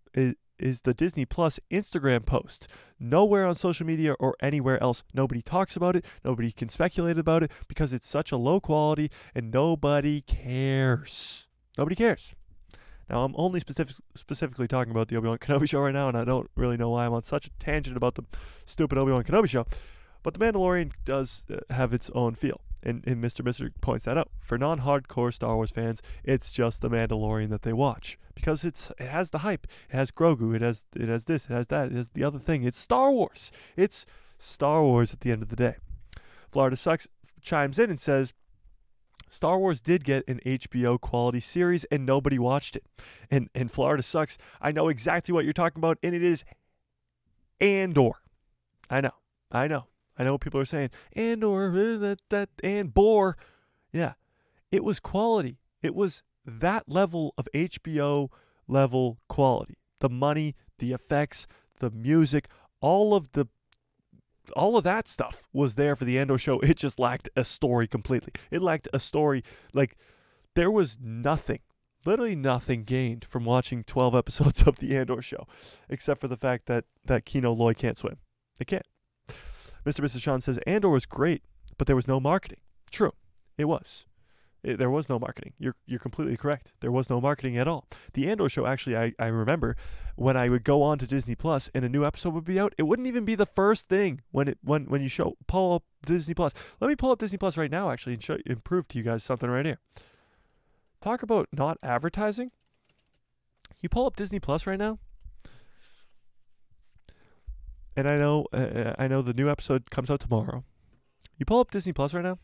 Disney Plus Instagram post. Nowhere on social media or anywhere else. Nobody talks about it. Nobody can speculate about it because it's such a low quality and nobody cares. Nobody cares. Now, I'm only specifically talking about the Obi-Wan Kenobi show right now, and I don't really know why I'm on such a tangent about the stupid Obi-Wan Kenobi show. But The Mandalorian does have its own feel. And Mr. points that out. For non-hardcore Star Wars fans, it's just The Mandalorian that they watch. Because it has the hype. It has Grogu. It has this. It has that. It has the other thing. It's Star Wars. It's Star Wars at the end of the day. Florida Sucks chimes in and says, Star Wars did get an HBO quality series and nobody watched it. And Florida Sucks, I know exactly what you're talking about, and it is Andor. I know what people are saying. Andor, and Bore. Yeah. It was quality. It was that level of HBO level quality. The money, the effects, the music, all of that stuff was there for the Andor show. It just lacked a story completely. It lacked a story. Like, there was nothing, literally nothing gained from watching 12 episodes of the Andor show, except for the fact that Kino Loy can't swim. They can't. Mr. Sean says, Andor was great, but there was no marketing. True. It was. There was no marketing. You're completely correct. There was no marketing at all. The Andor show, actually, I remember when I would go on to Disney Plus and a new episode would be out, it wouldn't even be the first thing when you pull up Disney Plus. Let me pull up Disney Plus right now, actually, and prove to you guys something right here. Talk about not advertising. You pull up Disney Plus right now, and I know the new episode comes out tomorrow. You pull up Disney Plus right now,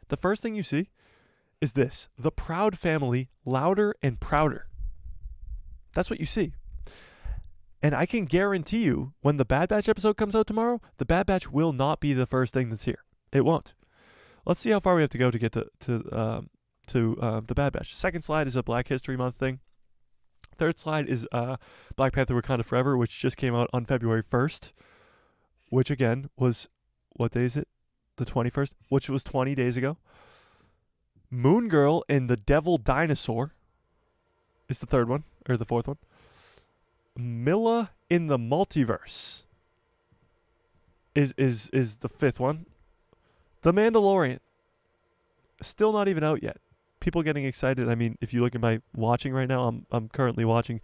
the first thing you see is this: The Proud Family, Louder and Prouder. That's what you see. And I can guarantee you, when the Bad Batch episode comes out tomorrow, the Bad Batch will not be the first thing that's here. It won't. Let's see how far we have to go to get to the Bad Batch. Second slide is a Black History Month thing. Third slide is Black Panther Wakanda Forever, which just came out on February 1st, which again was, what day is it? The 21st, which was 20 days ago. Moon Girl and the Devil Dinosaur is the third one, or the fourth one. Milla in the Multiverse is the fifth one. The Mandalorian, still not even out yet. People getting excited. I mean, if you look at my watching right now, I'm currently watching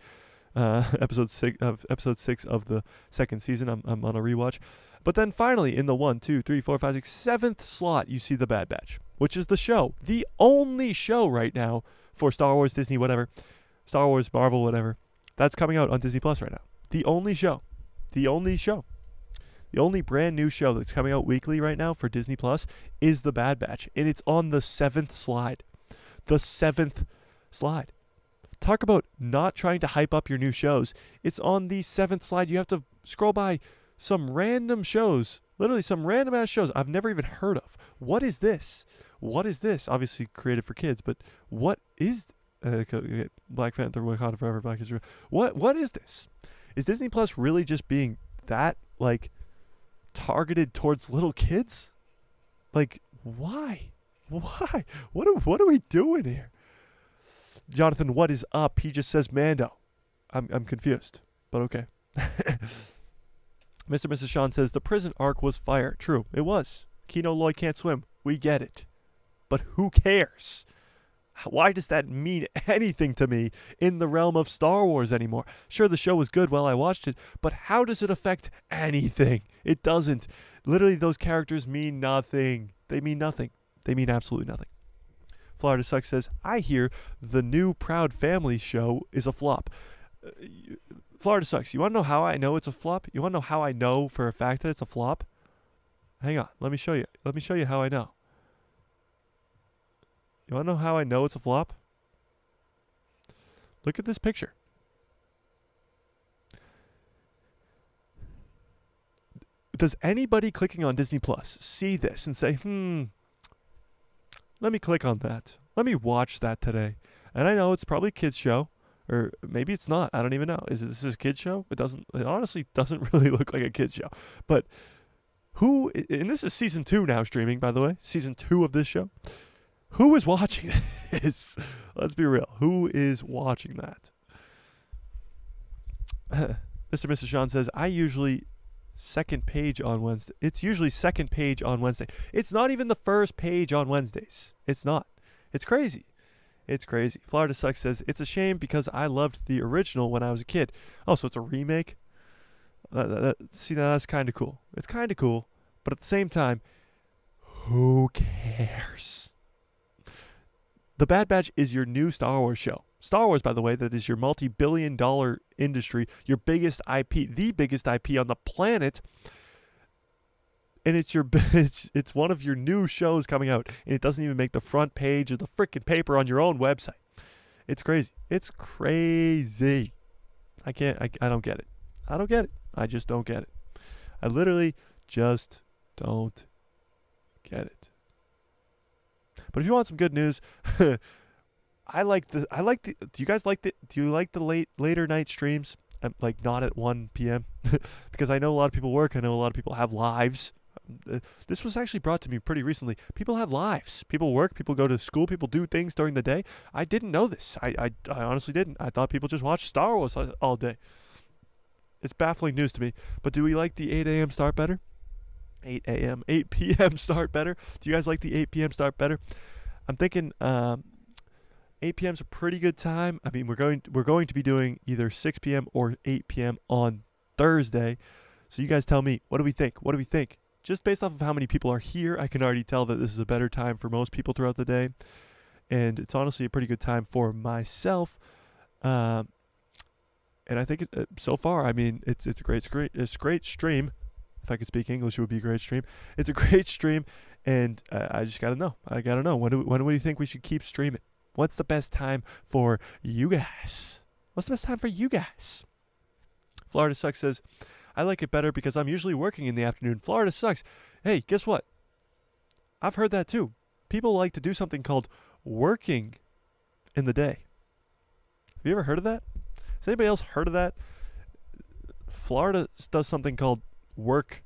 episode 6 of the second season. I'm on a rewatch. But then finally, in the 1, 2, 3, 4, 5, 6, 7th slot, you see The Bad Batch, which is the show, the only show right now for Star Wars, Disney, whatever, Star Wars, Marvel, whatever, that's coming out on Disney Plus right now. The only show. The only brand new show that's coming out weekly right now for Disney Plus is The Bad Batch, and it's on the 7th slide. The 7th slide. Talk about not trying to hype up your new shows. It's on the 7th slide. You have to scroll by some random shows, literally some random ass shows I've never even heard of. What is this? What is this? Obviously created for kids, but what is Black Panther, Wakanda Forever, Black History? What is this? Is Disney Plus really just being that, like, targeted towards little kids? Like, why? Why? What are we doing here? Jonathan, what is up? He just says Mando. I'm confused, but okay. Mr. Sean says the prison arc was fire. True, it was. Kino Loy can't swim. We get it. But who cares? Why does that mean anything to me in the realm of Star Wars anymore? Sure, the show was good while I watched it, but how does it affect anything? It doesn't. Literally, those characters mean nothing. They mean nothing. They mean absolutely nothing. Florida Sucks says, I hear the new Proud Family show is a flop. Florida Sucks, you want to know how I know it's a flop? You want to know how I know for a fact that it's a flop? Hang on, let me show you. Let me show you how I know. You want to know how I know it's a flop? Look at this picture. Does anybody clicking on Disney Plus see this and say, let me click on that. Let me watch that today. And I know it's probably a kid's show, or maybe it's not. I don't even know. This is a kid's show? It honestly doesn't really look like a kid's show. But and this is season 2 now streaming, by the way. Season 2 of this show. Who is watching this? Let's be real. Who is watching that? Mr. and Mrs. Sean says, I usually second page on Wednesday. It's usually second page on Wednesday. It's not even the first page on Wednesdays. It's not. It's crazy. It's crazy. Florida Sucks says, it's a shame because I loved the original when I was a kid. Oh, so it's a remake? See, now that's kind of cool. It's kind of cool, but at the same time, who cares? The Bad Batch is your new Star Wars show. Star Wars, by the way, that is your multi-billion-dollar industry, your biggest IP, the biggest IP on the planet, and it's one of your new shows coming out, and it doesn't even make the front page of the freaking paper on your own website. It's crazy. It's crazy. I don't get it. I don't get it. I just don't get it. I literally just don't get it. But if you want some good news, do you guys like the later night streams? Like not at 1 p.m. because I know a lot of people work. I know a lot of people have lives. This was actually brought to me pretty recently. People have lives. People work. People go to school. People do things during the day. I didn't know this. I honestly didn't. I thought people just watch Star Wars all day. It's baffling news to me. But do we like the 8 a.m. start better? 8 p.m. start better? Do you guys like the 8 p.m. start better? I'm thinking 8 p.m. is a pretty good time. I mean, we're going to be doing either 6 p.m. or 8 p.m. on Thursday. So you guys tell me, what do we think? What do we think? Just based off of how many people are here, I can already tell that this is a better time for most people throughout the day. And it's honestly a pretty good time for myself. And I think so far, I mean, it's a great stream. If I could speak English, it would be a great stream. It's a great stream, and I just gotta know. I gotta know. When do you think we should keep streaming? What's the best time for you guys? What's the best time for you guys? Florida Sucks says, I like it better because I'm usually working in the afternoon. Florida Sucks. Hey, guess what? I've heard that too. People like to do something called working in the day. Have you ever heard of that? Has anybody else heard of that? Florida does something called work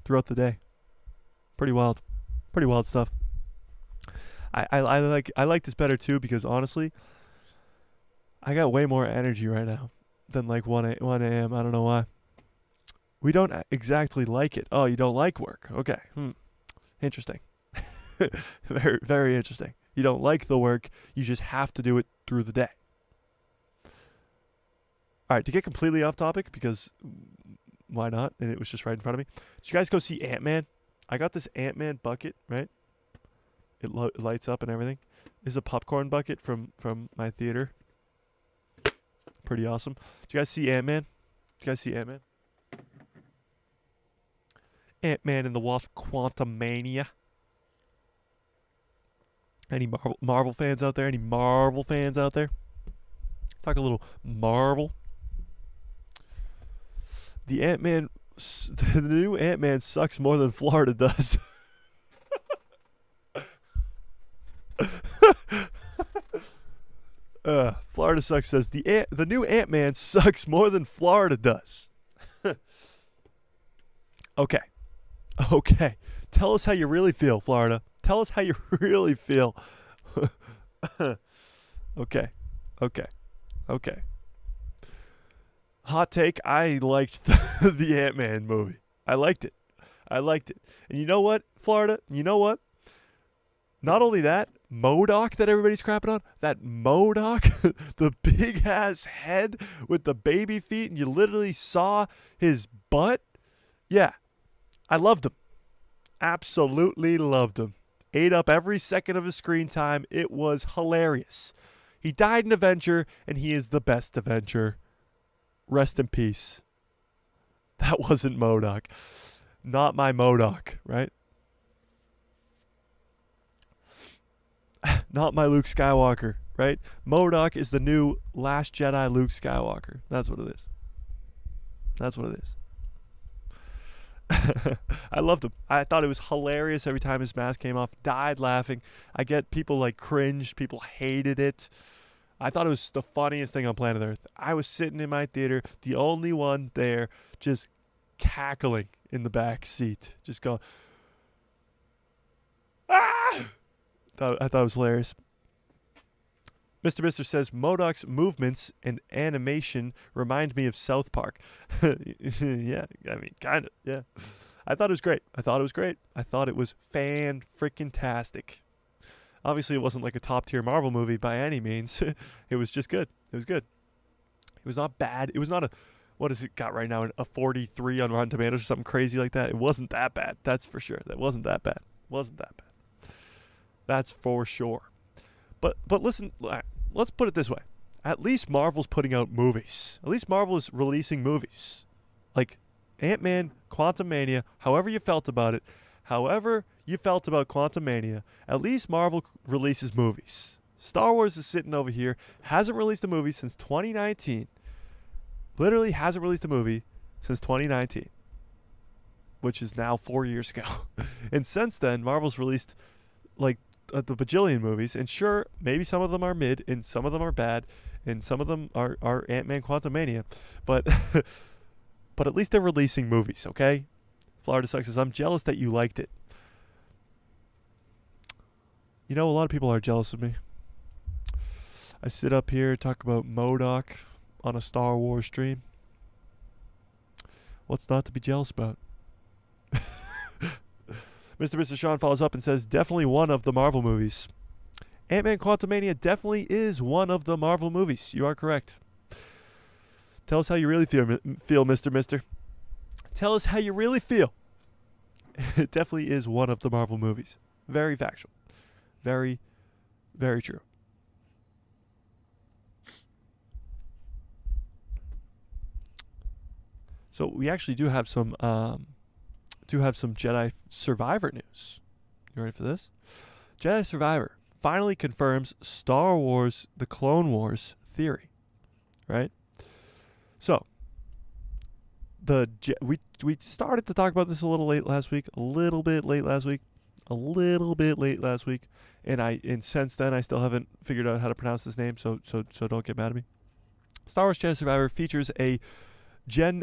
throughout the day. Pretty wild stuff. I like this better too because honestly, I got way more energy right now than like 1 a.m. I don't know why. We don't exactly like it. Oh, you don't like work? Okay. Interesting. Very, very interesting. You don't like the work. You just have to do it through the day. All right, to get completely off topic, because why not? And it was just right in front of me. Did you guys go see Ant-Man? I got this Ant-Man bucket, right? It lights up and everything. This is a popcorn bucket from my theater. Pretty awesome. Did you guys see Ant-Man? Ant-Man and the Wasp: Quantumania. Any Marvel fans out there? Talk a little Marvel. The new Ant-Man sucks more than Florida does. Florida Sucks says the new Ant-Man sucks more than Florida does. Okay. Tell us how you really feel, Florida. Tell us how you really feel. Okay. Hot take, I liked the Ant-Man movie. I liked it. And you know what, Florida? You know what? Not only that, MODOK that everybody's crapping on, that MODOK, the big ass head with the baby feet, and you literally saw his butt. Yeah, I loved him. Absolutely loved him. Ate up every second of his screen time. It was hilarious. He died in Avenger, and he is the best Avenger. Rest in peace. That wasn't MODOK. Not my MODOK, right? Not my Luke Skywalker, right? MODOK is the new Last Jedi Luke Skywalker. That's what it is. That's what it is. I loved him. I thought it was hilarious every time his mask came off. Died laughing. I get people like cringed. People hated it. I thought it was the funniest thing on planet Earth. I was sitting in my theater, the only one there, just cackling in the back seat. Just going, ah! I thought it was hilarious. Mr. Mister says, MODOK's movements and animation remind me of South Park. Yeah, I mean, kind of, yeah. I thought it was great. I thought it was fan-freaking-tastic. Obviously, it wasn't like a top-tier Marvel movie by any means. It was just good. It was good. It was not bad. It was not a, what has it got right now, a 43 on Rotten Tomatoes or something crazy like that? It wasn't that bad. That's for sure. That wasn't that bad. Wasn't that bad. That's for sure. But listen, let's put it this way. At least Marvel's putting out movies. At least Marvel is releasing movies. Like Ant-Man, Quantumania, however you felt about it, however you felt about Quantumania, at least Marvel releases movies. Star Wars is sitting over here, hasn't released a movie since 2019. Literally hasn't released a movie since 2019, which is now 4 years ago. And since then, Marvel's released like the bajillion movies, and sure, maybe some of them are mid, and some of them are bad, and some of them are Ant-Man Quantumania, but but at least they're releasing movies, okay? Florida Sucks says, I'm jealous that you liked it. You know, a lot of people are jealous of me. I sit up here, talk about MODOK on a Star Wars stream. What's not to be jealous about? Mr. Sean follows up and says, definitely one of the Marvel movies. Ant-Man Quantumania definitely is one of the Marvel movies. You are correct. Tell us how you really feel, Mr. Mister. Tell us how you really feel. It definitely is one of the Marvel movies. Very factual. Very, very true. So we actually do have some Jedi Survivor news. You ready for this? Jedi Survivor finally confirms Star Wars: The Clone Wars theory, right? So we started to talk about this a little bit late last week, and since then I still haven't figured out how to pronounce this name, so don't get mad at me. Star Wars Jedi Survivor features a sure.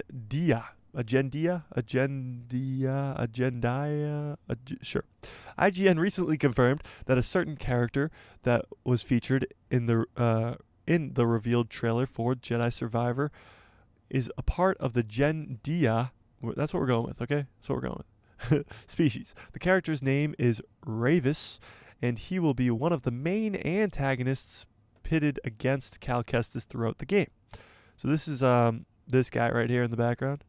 IGN recently confirmed that a certain character that was featured in the revealed trailer for Jedi Survivor is a part of the Gendia. That's what we're going with, okay? That's what we're going with. Species. The character's name is Ravis, and he will be one of the main antagonists pitted against Cal Kestis throughout the game. So this is this guy right here in the background.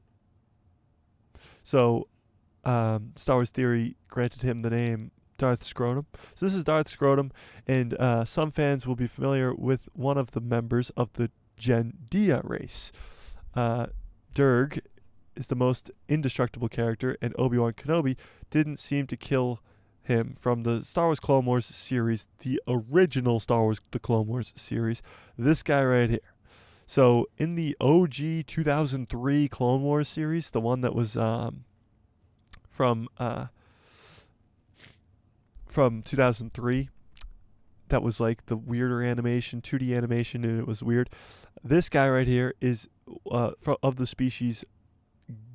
So Star Wars Theory granted him the name Darth Scrotum. So this is Darth Scrotum, and some fans will be familiar with one of the members of the Gendia race. Durg is the most indestructible character, and Obi-Wan Kenobi didn't seem to kill him from the Star Wars Clone Wars series, the original Star Wars The Clone Wars series. This guy right here. So in the OG 2003 Clone Wars series, the one that was from 2003, that was like the weirder animation, 2D animation, and it was weird. This guy right here is of the species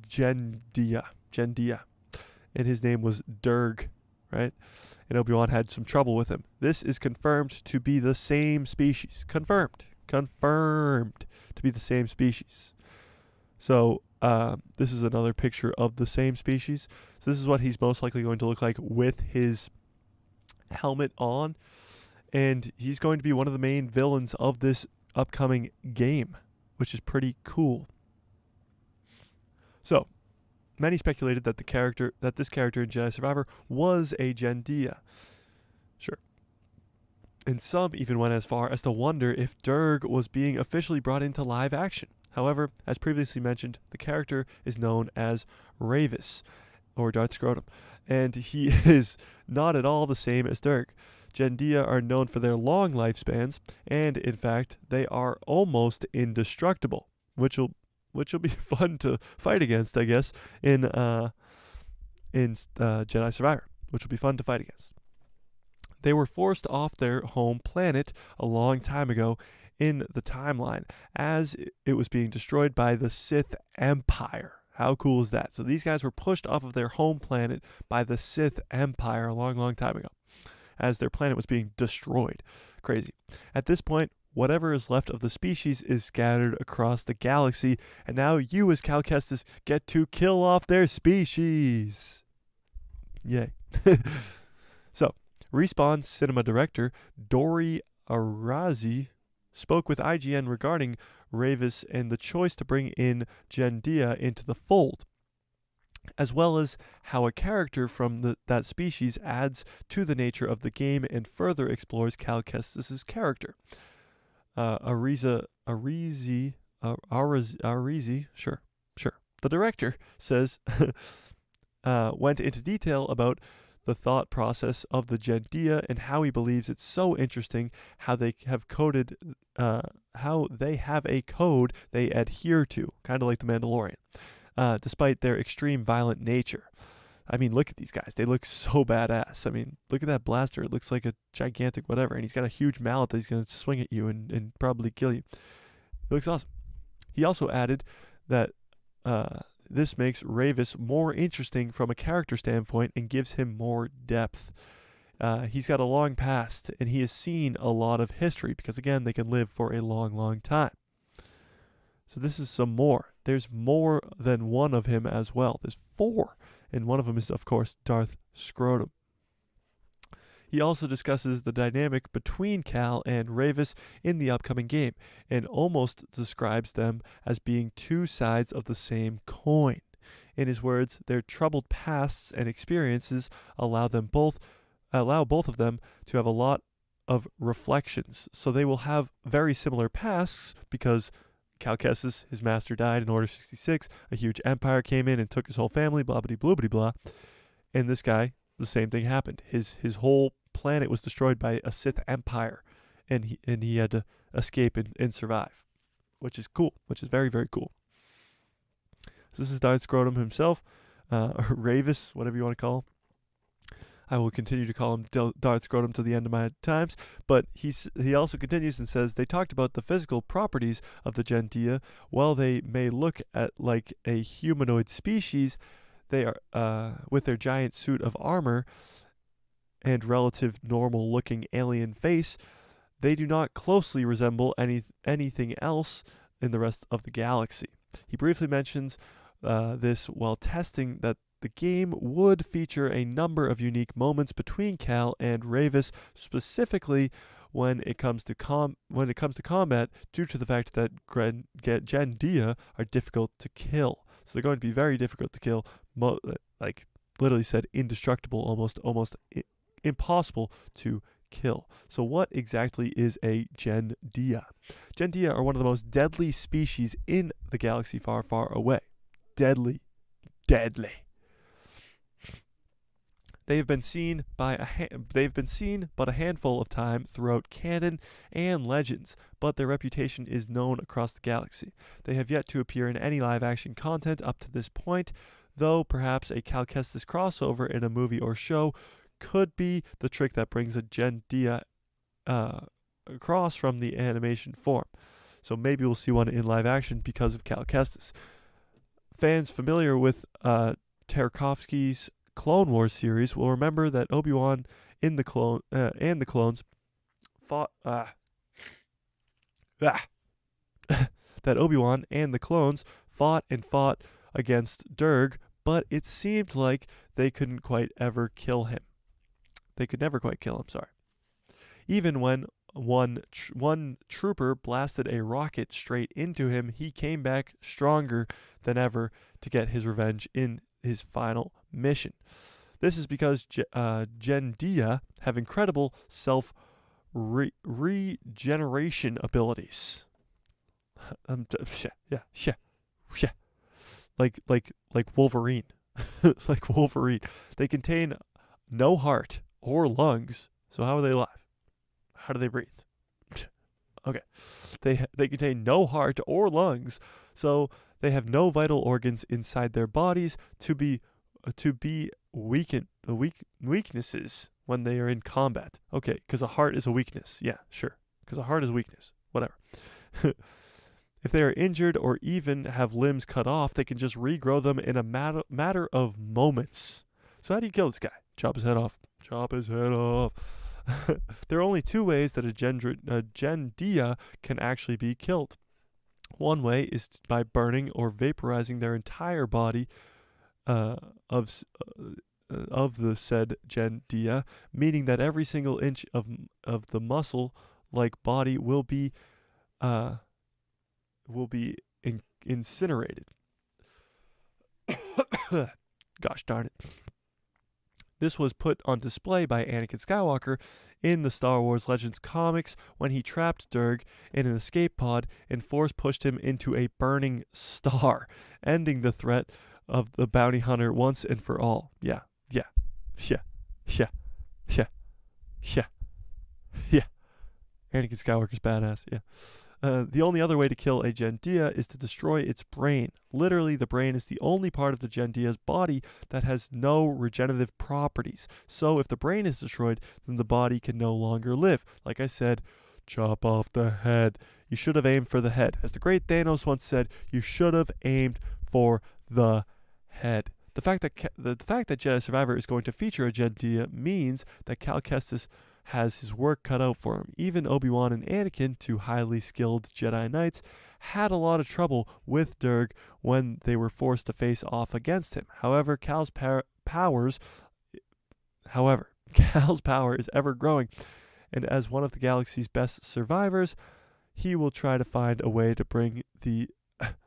Gendia, and his name was Durg, right? And Obi-Wan had some trouble with him. This is confirmed to be the same species. Confirmed to be the same species. So this is another picture of the same species. So this is what he's most likely going to look like with his helmet on. and he's going to be one of the main villains of this upcoming game, which is pretty cool. So, many speculated that this character in Jedi Survivor was a Gendia. Sure. And some even went as far as to wonder if Durg was being officially brought into live action. However, as previously mentioned, the character is known as Ravis, or Darth Scrotum, and he is not at all the same as Durg. Gendia are known for their long lifespans, and in fact, they are almost indestructible, which will be fun to fight against, I guess, in Jedi Survivor, which will be fun to fight against. They were forced off their home planet a long time ago in the timeline as it was being destroyed by the Sith Empire. How cool is that? So these guys were pushed off of their home planet by the Sith Empire a long, long time ago as their planet was being destroyed. Crazy. At this point, whatever is left of the species is scattered across the galaxy, and now you as Cal Kestis get to kill off their species. Yay. So, Respawn Cinema director Dori Arazi spoke with IGN regarding Ravis and the choice to bring in Gendia into the fold, as well as how a character from that species adds to the nature of the game and further explores Cal Kestis' character. Arizi, sure. The director says, went into detail about the thought process of the Gendia and how he believes it's so interesting how they have a code they adhere to, kind of like the Mandalorian, despite their extreme violent nature. I mean, look at these guys. They look so badass. I mean, look at that blaster. It looks like a gigantic whatever, and he's got a huge mallet that he's going to swing at you and probably kill you. It looks awesome. He also added that this makes Ravis more interesting from a character standpoint and gives him more depth. He's got a long past, and he has seen a lot of history because, again, they can live for a long, long time. So this is some more. There's more than one of him as well. There's 4, and one of them is, of course, Darth Scrotum. He also discusses the dynamic between Cal and Ravis in the upcoming game, and almost describes them as being 2 sides of the same coin. In his words, their troubled pasts and experiences allow both of them to have a lot of reflections. So they will have very similar pasts because Cal Kestis, his master, died in Order 66. A huge empire came in and took his whole family, blah, blah, blah, blah, blah. And this guy, the same thing happened. His whole planet was destroyed by a Sith Empire, and he had to escape and survive, which is cool, which is very, very cool. So this is Darth Scrotum himself, or Ravis, whatever you want to call him. I will continue to call him Darth Scrotum to the end of my times, but he also continues and says they talked about the physical properties of the Gendia. While they may look at like a humanoid species, they are with their giant suit of armor and relative normal-looking alien face, they do not closely resemble anything else in the rest of the galaxy. He briefly mentions this while testing that the game would feature a number of unique moments between Cal and Ravis, specifically when it comes to combat, due to the fact that Gendia are difficult to kill. So they're going to be very difficult to kill, like literally said, indestructible, almost impossible to kill. So what exactly is a Gendia? Gendia are one of the most deadly species in the galaxy far, far away. Deadly. They've been seen but a handful of time throughout canon and legends, but their reputation is known across the galaxy. They have yet to appear in any live-action content up to this point, though perhaps a Cal Kestis crossover in a movie or show could be the trick that brings a Gendia across from the animation form. So maybe we'll see one in live action because of Cal Kestis. Fans familiar with Tarkovsky's Clone Wars series will remember that Obi-Wan and the clones fought that Obi-Wan and the clones fought against Durg, but it seemed like they couldn't quite ever kill him. They could never quite kill him, sorry. Even when one trooper blasted a rocket straight into him, he came back stronger than ever to get his revenge in his final mission. This is because Gendia have incredible regeneration abilities. Like Wolverine. Like Wolverine. They contain no heart or lungs, so how are they alive? How do they breathe? Okay. They contain no heart or lungs, so they have no vital organs inside their bodies to be weaknesses when they are in combat. Okay, because a heart is a weakness. Yeah, sure. Because a heart is a weakness. Whatever. If they are injured or even have limbs cut off, they can just regrow them in a matter of moments. So how do you kill this guy? Chop his head off. Chop his head off. There are only two ways that a Gendia can actually be killed. One way is by burning or vaporizing their entire body of the said Gendia, meaning that every single inch of the muscle-like body will be incinerated. Gosh darn it. This was put on display by Anakin Skywalker in the Star Wars Legends comics when he trapped Durg in an escape pod and force pushed him into a burning star, ending the threat of the bounty hunter once and for all. Yeah. Anakin Skywalker's badass, yeah. The only other way to kill a Gendia is to destroy its brain. Literally, the brain is the only part of the Gendia's body that has no regenerative properties. So if the brain is destroyed, then the body can no longer live. Like I said, chop off the head. You should have aimed for the head. As the great Thanos once said, you should have aimed for the head. The fact that Jedi Survivor is going to feature a Gendia means that Cal Kestis has his work cut out for him. Even Obi-Wan and Anakin, two highly skilled Jedi Knights, had a lot of trouble with Durg when they were forced to face off against him. However, Cal's power is ever growing, and as one of the galaxy's best survivors, he will try to find a way to bring the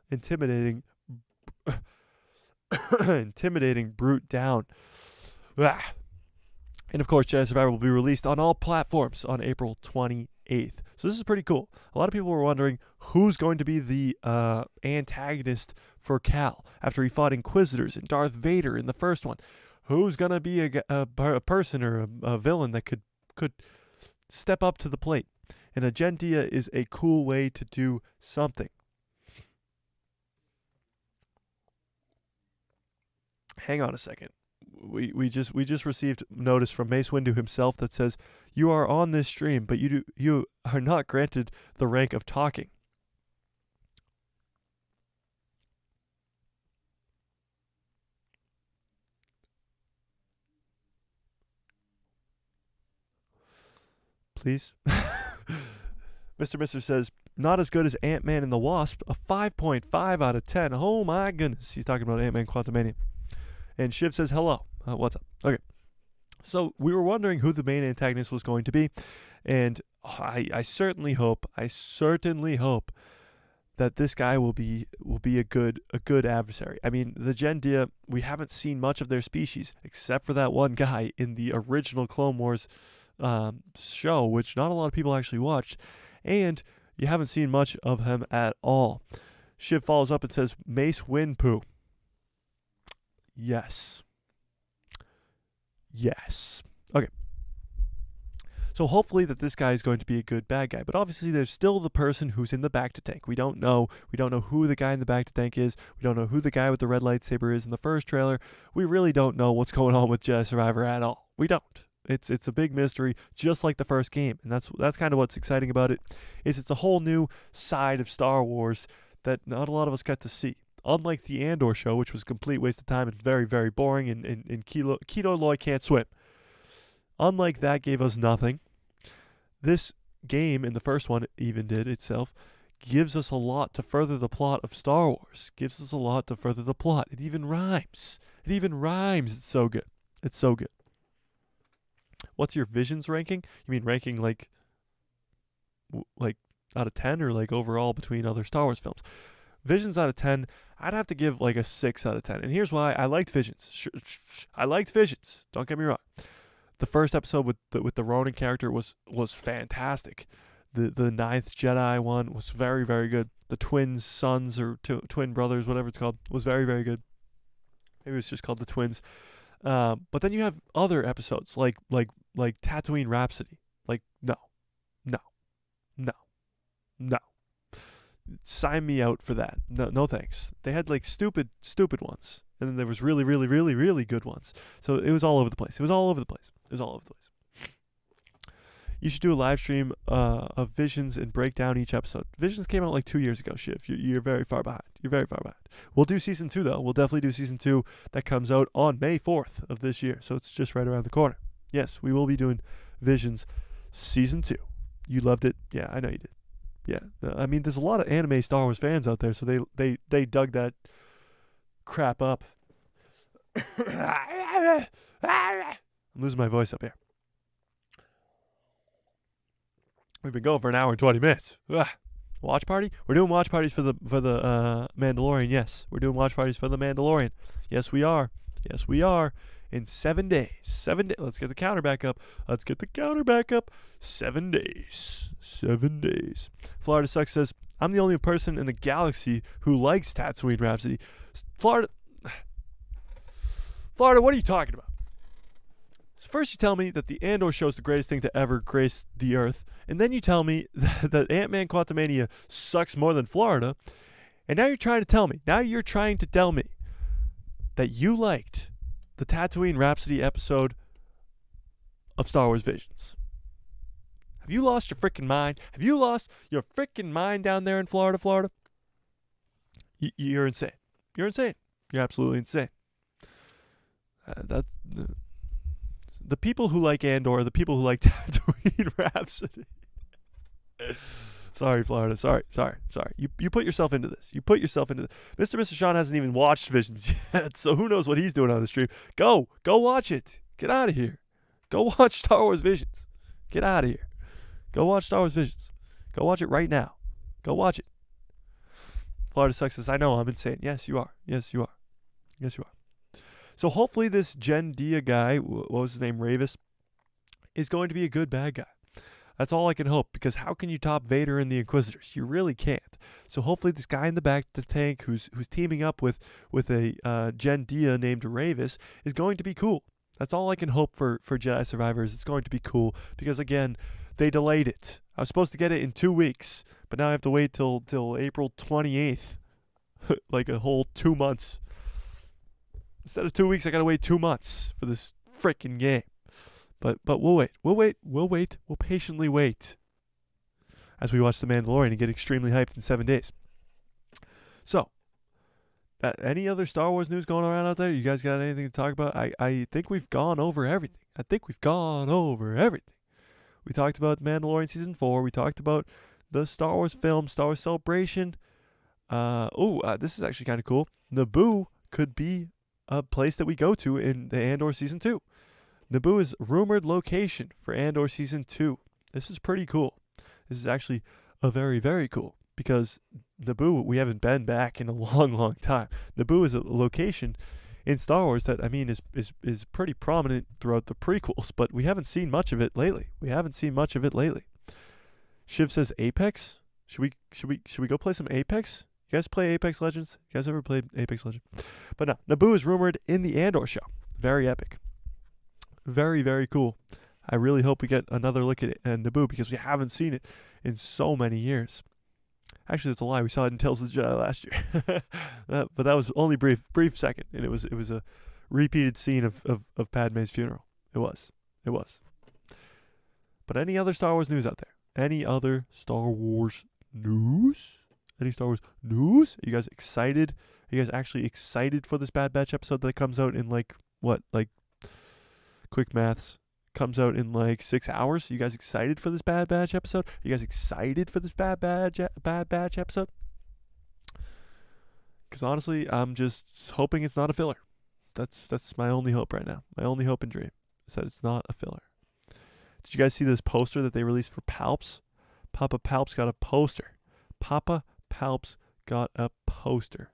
intimidating brute down. And of course, Jedi Survivor will be released on all platforms on April 28th. So this is pretty cool. A lot of people were wondering who's going to be the antagonist for Cal after he fought Inquisitors and Darth Vader in the first one. Who's going to be a person or a villain that could step up to the plate? And a Gendia is a cool way to do something. Hang on a second. We just received notice from Mace Windu himself that says, you are on this stream, but you are not granted the rank of talking. Please? Mr. Mister says, not as good as Ant-Man and the Wasp, a 5.5 out of 10. Oh my goodness. He's talking about Ant-Man Quantumania. And Shiv says, hello. What's up? Okay. So we were wondering who the main antagonist was going to be. And I certainly hope that this guy will be a good adversary. I mean, the Gendia, we haven't seen much of their species, except for that one guy in the original Clone Wars show, which not a lot of people actually watched. And you haven't seen much of him at all. Shiv follows up and says, Mace Windu. Yes. Okay. So hopefully that this guy is going to be a good bad guy. But obviously there's still the person who's in the back-to-tank. We don't know. We don't know who the guy in the back-to-tank is. We don't know who the guy with the red lightsaber is in the first trailer. We really don't know what's going on with Jedi Survivor at all. We don't. It's a big mystery, just like the first game. And that's kind of what's exciting about it, is it's a whole new side of Star Wars that not a lot of us got to see. Unlike the Andor show, which was a complete waste of time and very, very boring, and Keto Loy can't swim. Unlike that, gave us nothing. This game, in the first one, even did itself, gives us a lot to further the plot of Star Wars. Gives us a lot to further the plot. It even rhymes. It's so good. what's your Visions ranking? You mean ranking like out of 10 or like overall between other Star Wars films? Visions out of 10, I'd have to give like a 6 out of 10. And here's why. I liked Visions. I liked Visions. Don't get me wrong. The first episode with the Ronin character was fantastic. The Ninth Jedi one was very, very good. The twin sons or twin brothers, whatever it's called, was very, very good. Maybe it's just called the twins. But then you have other episodes like Tatooine Rhapsody. Like no. Sign me out for that. No thanks. They had like stupid ones, and then there was really, really, really, really good ones. So it was all over the place. You should do a live stream of Visions and break down each episode. Visions came out like 2 years ago, Shiv. You're very far behind. We'll do season 2 though. We'll definitely do season 2 that comes out on May 4th of this year. So it's just right around the corner. Yes, we will be doing Visions season 2. You loved it. Yeah, I know you did. Yeah, I mean, there's a lot of anime Star Wars fans out there, so they dug that crap up. I'm losing my voice up here. We've been going for an hour and 20 minutes. Watch party? We're doing watch parties for the Mandalorian. Yes, we're doing watch parties for the Mandalorian. Yes, we are. In 7 days. 7 days. Let's get the counter back up. 7 days. Florida Sucks says, I'm the only person in the galaxy who likes Tatooine Rhapsody. Florida, what are you talking about? So first you tell me that the Andor show is the greatest thing to ever grace the Earth, and then you tell me that Ant-Man Quantumania sucks more than Florida, and now you're trying to tell me that you liked the Tatooine Rhapsody episode of Star Wars Visions. Have you lost your freaking mind? Have you lost your freaking mind down there in Florida? You're insane. You're absolutely insane. That's the people who like Andor are the people who like Tatooine Rhapsody. Sorry, Florida. Sorry. You put yourself into this. Mr. Mr. Sean hasn't even watched Visions yet, so who knows what he's doing on the stream. Go watch it. Get out of here. Go watch Star Wars Visions. Get out of here. Go watch Star Wars Visions. Go watch it right now. Go watch it. Florida Sucks says, I know, I'm insane. Yes, you are. So hopefully this Gen Dia guy, what was his name, Ravis, is going to be a good bad guy. That's all I can hope, because how can you top Vader and the Inquisitors? You really can't. So hopefully this guy in the back of the tank who's teaming up with a Gen Dia named Ravis is going to be cool. That's all I can hope for Jedi Survivors. It's going to be cool, because again, they delayed it. I was supposed to get it in 2 weeks, but now I have to wait till April 28th. Like a whole 2 months. Instead of 2 weeks, I gotta wait 2 months for this freaking game. But we'll wait. We'll patiently wait as we watch The Mandalorian and get extremely hyped in 7 days. So, any other Star Wars news going around out there? You guys got anything to talk about? I think we've gone over everything. We talked about Mandalorian Season 4. We talked about the Star Wars film, Star Wars Celebration. This is actually kind of cool. Naboo could be a place that we go to in the Andor Season 2. Naboo is rumored location for Andor Season 2. This is pretty cool. This is actually a very, very cool, because Naboo, we haven't been back in a long, long time. Naboo is a location in Star Wars that, I mean, is pretty prominent throughout the prequels, but we haven't seen much of it lately. Shiv says Apex. Should we go play some Apex? You guys play Apex Legends? You guys ever played Apex Legends? But no, Naboo is rumored in the Andor show. Very epic. Very, very cool. I really hope we get another look at it and Naboo, because we haven't seen it in so many years. Actually, that's a lie. We saw it in Tales of the Jedi last year. But that was only brief second, and it was a repeated scene of Padme's funeral. It was. But any other Star Wars news out there? Any Star Wars news? Are you guys excited? Are you guys actually excited for this Bad Batch episode that comes out in quick maths? Comes out in 6 hours. You guys excited for this Bad Batch episode? Bad Batch episode? Because honestly, I'm just hoping it's not a filler. That's my only hope right now. My only hope and dream is that it's not a filler. Did you guys see this poster that they released for Palps? Papa Palps got a poster. Papa Palps got a poster.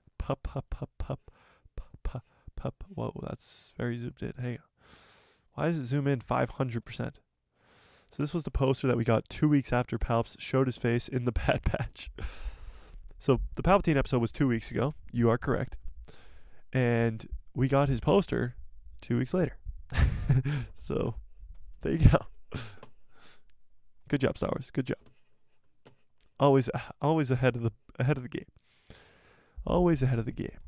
Whoa, that's very zoomed in. Hang on. Why does it zoom in 500%? So this was the poster that we got 2 weeks after Palps showed his face in the Bad Batch. So the Palpatine episode was 2 weeks ago. You are correct. And we got his poster 2 weeks later. So there you go. Good job, Star Wars. Good job. Always ahead of the game. Always ahead of the game.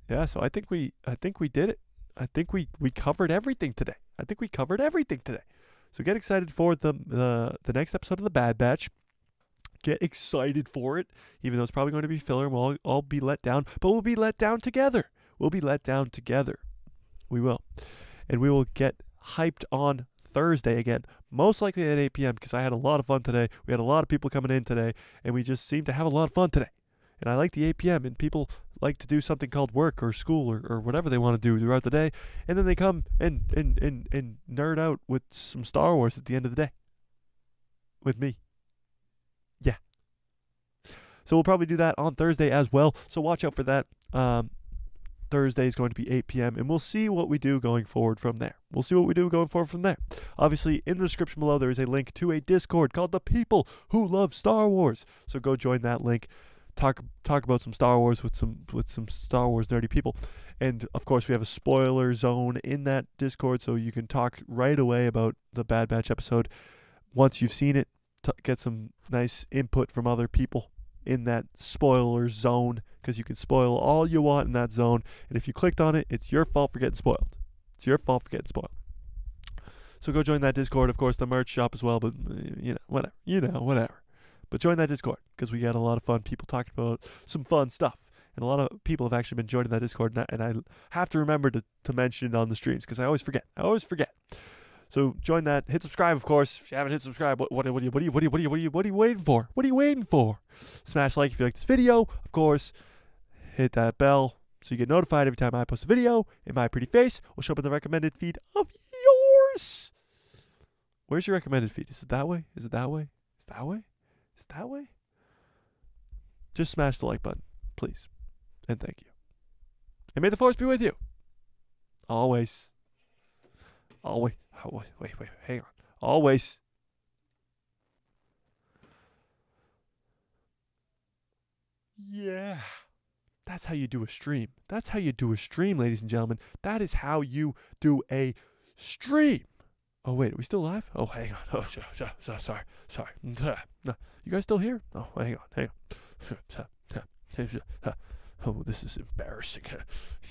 Yeah, so I think we did it. I think we covered everything today. So get excited for the next episode of the Bad Batch. Get excited for it, even though it's probably going to be filler and we'll all be let down. But we'll be let down together. We will. And we will get hyped on Thursday again, most likely at 8 p.m. because I had a lot of fun today. We had a lot of people coming in today, and we just seemed to have a lot of fun today. And I like the 8 p.m. and people like to do something called work or school or whatever they want to do throughout the day, and then they come and nerd out with some Star Wars at the end of the day with me. Yeah. So we'll probably do that on Thursday as well. So watch out for that. Thursday is going to be 8 p.m. and we'll see what we do going forward from there. Obviously, in the description below, there is a link to a Discord called The People Who Love Star Wars. So go join that link. Talk about some Star Wars with some Star Wars nerdy people. And, of course, we have a spoiler zone in that Discord, so you can talk right away about the Bad Batch episode. Once you've seen it, get some nice input from other people in that spoiler zone, because you can spoil all you want in that zone, and if you clicked on it, it's your fault for getting spoiled. So go join that Discord. Of course, the merch shop as well, but whatever. But join that Discord, because we got a lot of fun people talking about some fun stuff, and a lot of people have actually been joining that Discord, and I have to remember to mention it on the streams, because I always forget. So join that. Hit subscribe, of course. If you haven't hit subscribe, what are you waiting for? Smash like if you like this video. Of course, hit that bell so you get notified every time I post a video. And my pretty face will show up in the recommended feed of yours. Where's your recommended feed? Is it that way? Just smash the like button, please. And thank you. And may the force be with you. Always. Oh, wait, hang on. Always. Yeah. That's how you do a stream. Ladies and gentlemen. That is how you do a stream. Oh, wait, are we still live? Oh, hang on. Oh, sorry. No, you guys still here? Oh, hang on. Oh, this is embarrassing.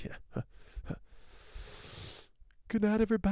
Yeah. Good night, everybody.